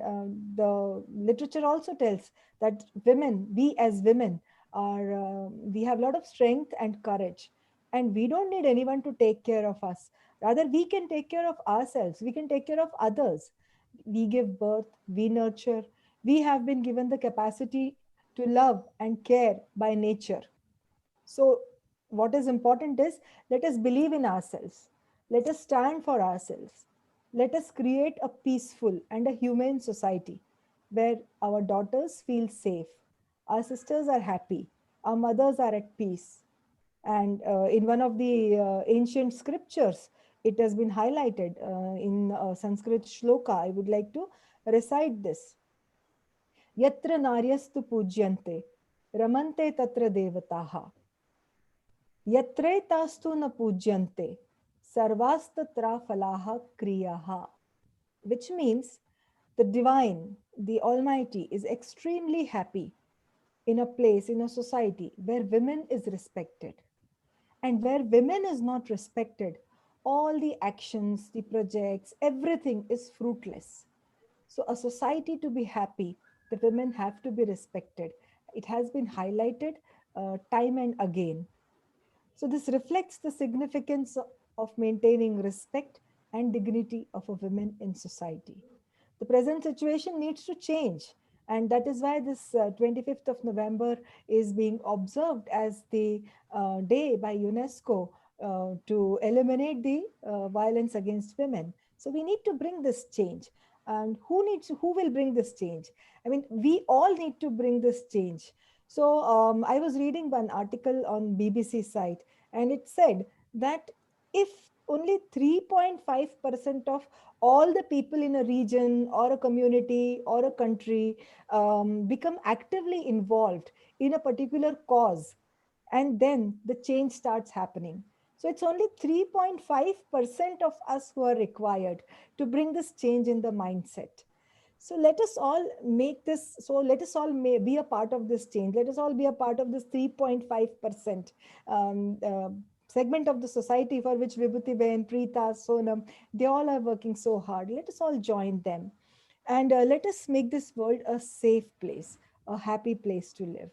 the literature also tells that we as women are we have a lot of strength and courage, and we don't need anyone to take care of us. Rather, we can take care of ourselves, we can take care of others. We give birth, we nurture, we have been given the capacity to love and care by nature. So, what is important is, let us believe in ourselves. Let us stand for ourselves. Let us create a peaceful and a humane society where our daughters feel safe, our sisters are happy, our mothers are at peace. And in one of the ancient scriptures, it has been highlighted in Sanskrit shloka. I would like to recite this. Yatra naryastu pujyante, ramante tatra devataha. Yatre tastu na pujyante, sarvastatra falaha kriyaha. which means the divine, the Almighty, is extremely happy in a place, in a society where women is respected. And where women is not respected, all the actions, the projects, everything is fruitless. So a society to be happy, the women have to be respected. It has been highlighted time and again. So this reflects the significance of maintaining respect and dignity of a woman in society. The present situation needs to change. And that is why this 25th of November is being observed as the day by UNESCO to eliminate the violence against women. So we need to bring this change. And who will bring this change? I mean, we all need to bring this change. So I was reading one article on BBC site, and it said that if only 3.5% of all the people in a region or a community or a country become actively involved in a particular cause, and then the change starts happening. So it's only 3.5% of us who are required to bring this change in the mindset. So let us all make this, so let us all be a part of this change. Let us all be a part of this 3.5% segment of the society for which Vibhuti Ben, Preeta, Sonam, they all are working so hard. Let us all join them. And let us make this world a safe place, a happy place to live.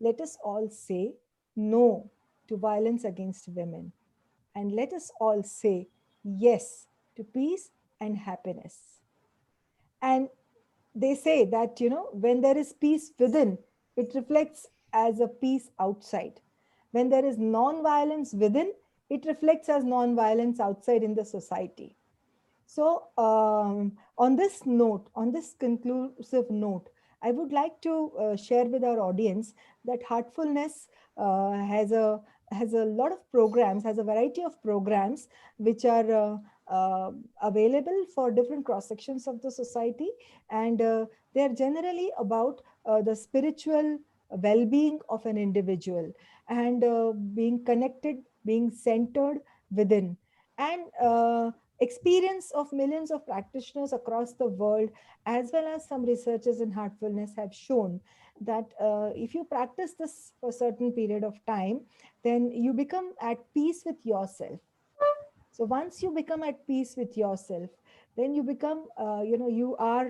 Let us all say no to violence against women. And let us all say yes to peace and happiness. And they say that, when there is peace within, it reflects as a peace outside. When there is non-violence within, it reflects as non-violence outside in the society. So on this note, on this conclusive note, I would like to share with our audience that Heartfulness has a lot of programs, has a variety of programs which are available for different cross sections of the society, and they are generally about the spiritual well-being of an individual, and being connected, being centered within, and experience of millions of practitioners across the world, as well as some researchers in Heartfulness, have shown that if you practice this for a certain period of time, then you become at peace with yourself. So once you become at peace with yourself, then you become, you are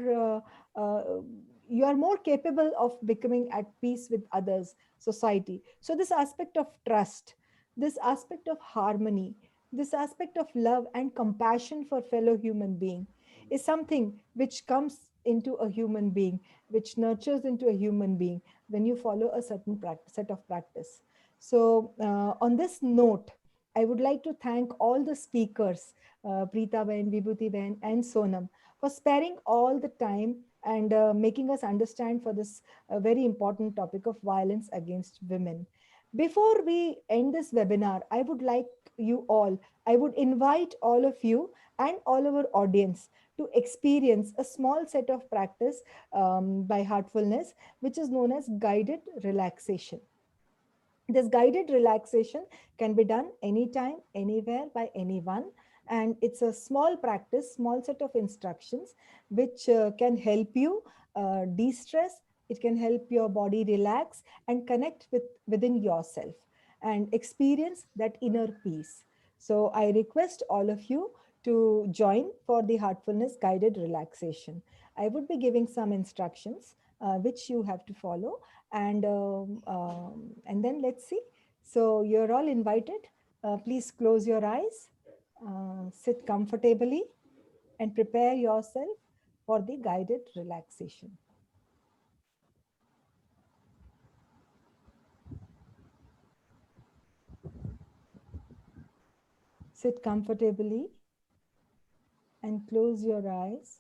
more capable of becoming at peace with others, society. So this aspect of trust, this aspect of harmony, this aspect of love and compassion for fellow human being is something which comes into a human being, which nurtures into a human being when you follow a certain set of practice. So on this note, I would like to thank all the speakers, Preeta Ben, Vibhuti Ben, and Sonam, for sparing all the time and making us understand for this very important topic of violence against women. Before we end this webinar, I would like you all, I would invite all of you and all our audience to experience a small set of practice by Heartfulness, which is known as guided relaxation. This guided relaxation can be done anytime, anywhere, by anyone. And it's a small practice, small set of instructions, which can help you de-stress. It can help your body relax and connect within yourself and experience that inner peace. So I request all of you to join for the Heartfulness guided relaxation. I would be giving some instructions which you have to follow, and then let's see. So you're all invited. Please close your eyes, sit comfortably, and prepare yourself for the guided relaxation. Sit comfortably and close your eyes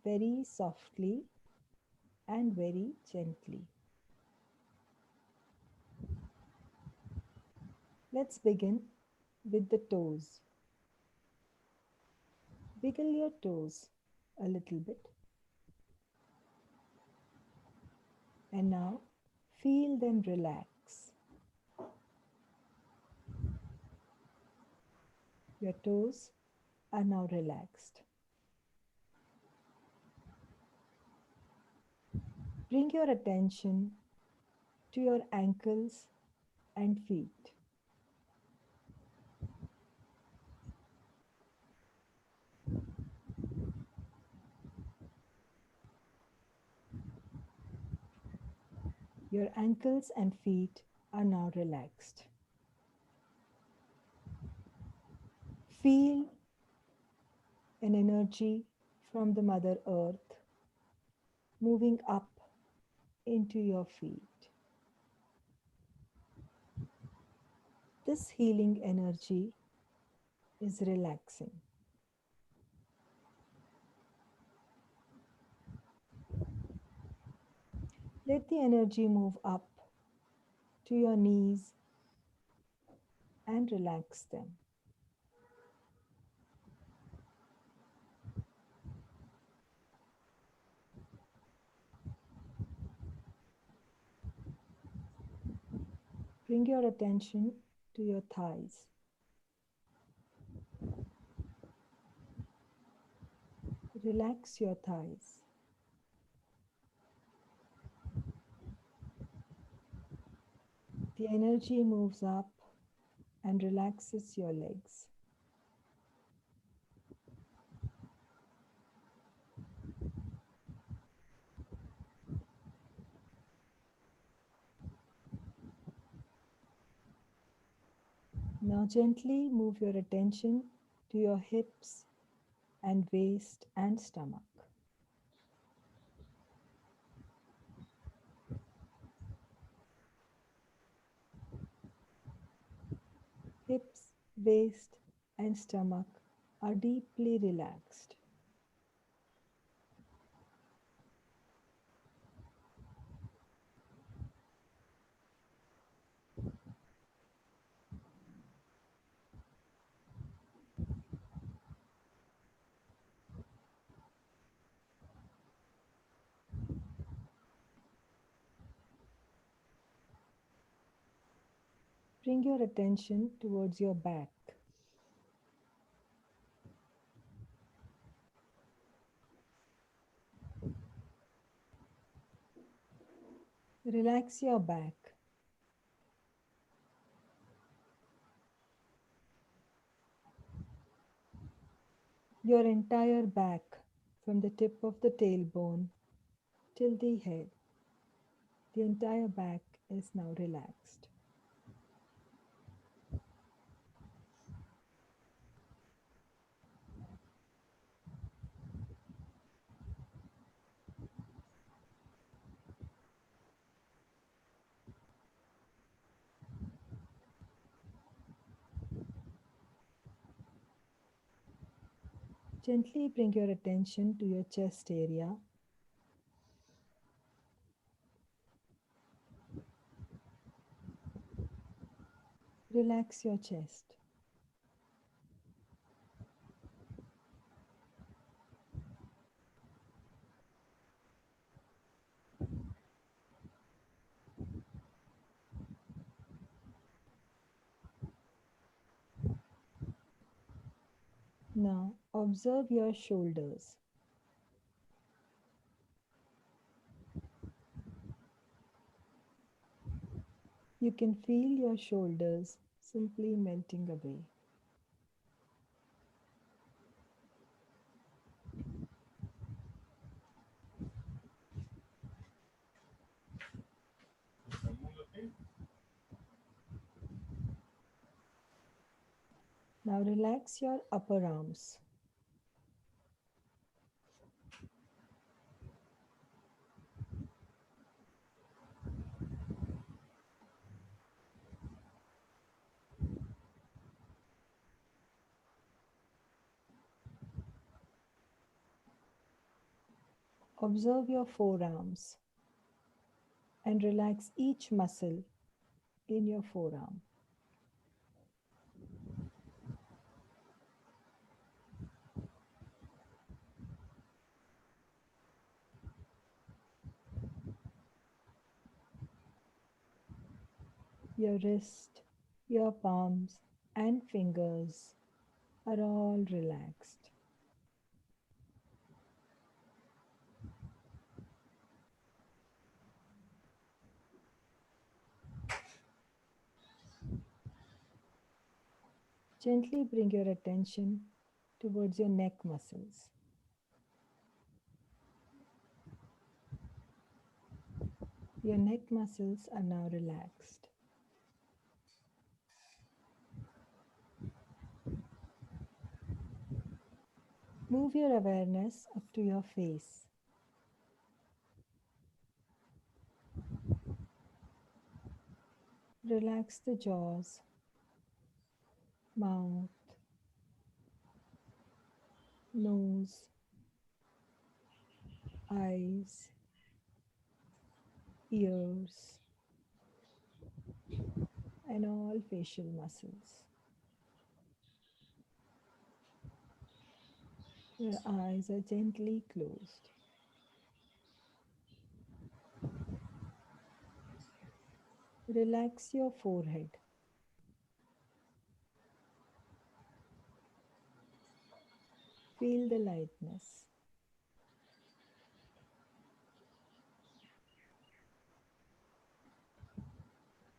very softly and very gently. Let's begin with the toes. Wiggle your toes a little bit. And now feel them relax. Your toes are now relaxed. Bring your attention to your ankles and feet. Your ankles and feet are now relaxed. Feel an energy from the Mother Earth moving up into your feet. This healing energy is relaxing. Let the energy move up to your knees and relax them. Bring your attention to your thighs. Relax your thighs. The energy moves up and relaxes your legs. Now gently move your attention to your hips and waist and stomach. Hips, waist, and stomach are deeply relaxed. Bring your attention towards your back. Relax your back. Your entire back, from the tip of the tailbone till the head. The entire back is now relaxed. Gently bring your attention to your chest area. Relax your chest. Now observe your shoulders. You can feel your shoulders simply melting away. Now relax your upper arms. Observe your forearms and relax each muscle in your forearm. Your wrist, your palms, and fingers are all relaxed. Gently bring your attention towards your neck muscles. Your neck muscles are now relaxed. Move your awareness up to your face. Relax the jaws, mouth, nose, eyes, ears, and all facial muscles. Your eyes are gently closed. Relax your forehead. Feel the lightness.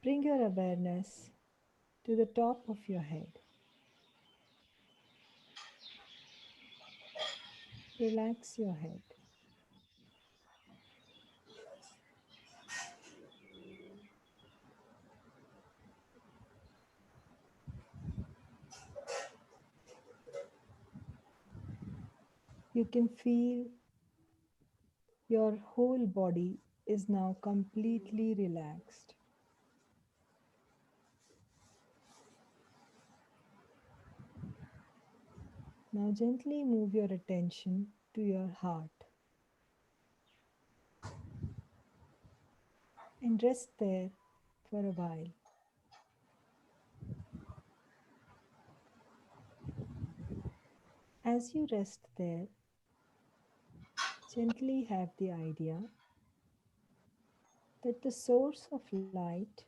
Bring your awareness to the top of your head. Relax your head. You can feel your whole body is now completely relaxed. Now gently move your attention to your heart and rest there for a while. As you rest there, gently have the idea that the source of light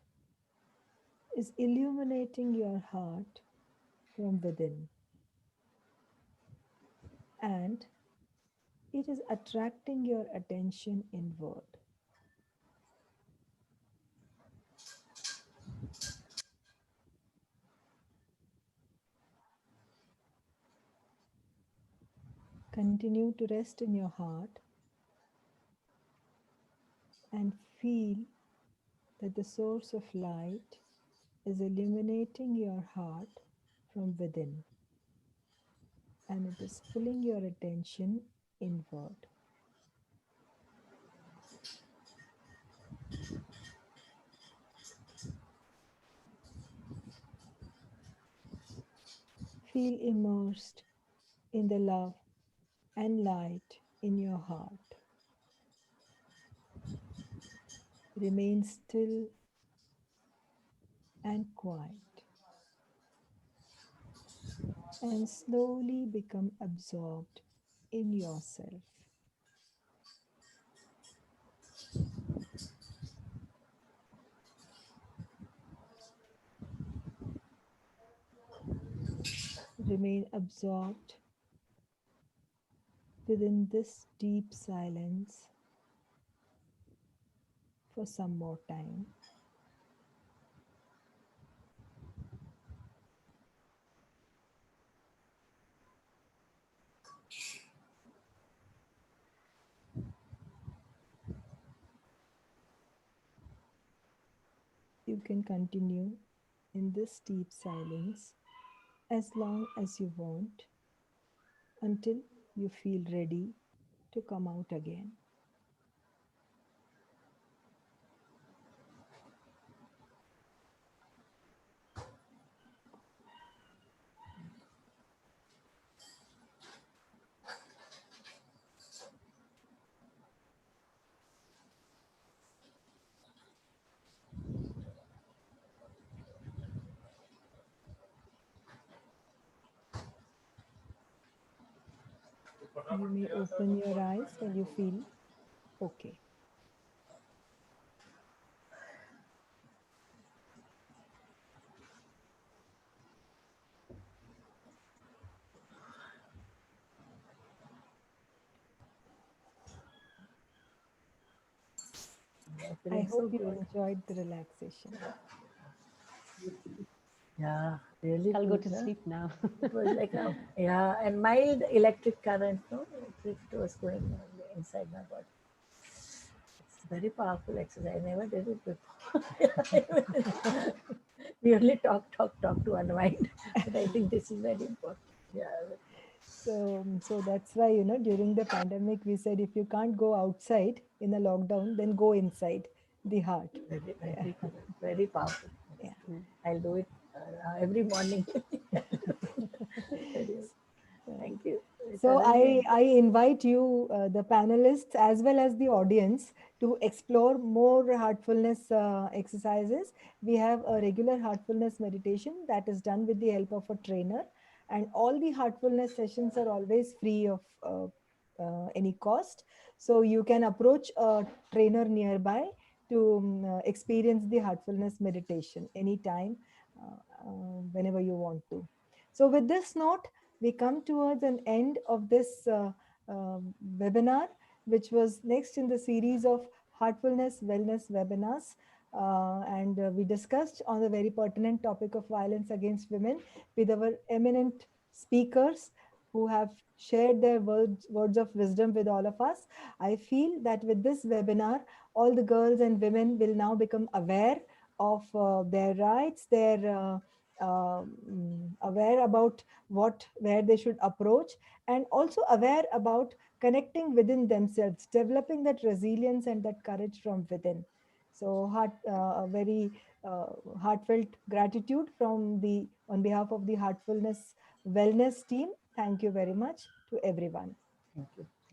is illuminating your heart from within, and it is attracting your attention inward. Continue to rest in your heart and feel that the source of light is illuminating your heart from within, and it is pulling your attention inward. Feel immersed in the love and light in your heart. Remain still and quiet, and slowly become absorbed in yourself. Remain absorbed within this deep silence for some more time. You can continue in this deep silence as long as you want until you feel ready to come out again. You may open your eyes when you feel okay. I
Feeling
hope
so
you
good.
enjoyed the relaxation.
Yeah. Really
I'll go
good,
to
huh?
sleep now.
It was like a, yeah, and mild electric current, no? Electric was going inside my body. It's very powerful exercise. I never did it before. We only talk to unwind. But I think this is very important. Yeah.
So that's why, you know, during the pandemic, we said if you can't go outside in a lockdown, then go inside the heart.
Very,
Yeah.
very, very powerful.
Yeah.
I'll do it every morning. Thank you.
So
Thoroughly
I invite you, the panelists, as well as the audience, to explore more heartfulness exercises. We have a regular heartfulness meditation that is done with the help of a trainer, and all the heartfulness sessions are always free of any cost. So you can approach a trainer nearby to experience the heartfulness meditation anytime, whenever you want to. So with this note, we come towards an end of this webinar, which was next in the series of Heartfulness Wellness webinars. And we discussed on the very pertinent topic of violence against women with our eminent speakers who have shared their words of wisdom with all of us. I feel that with this webinar, all the girls and women will now become aware of their rights, aware about where they should approach, and also aware about connecting within themselves, developing that resilience and that courage from within. So a very heartfelt gratitude from the on behalf of the Heartfulness Wellness team. Thank you very much to everyone.
thank you.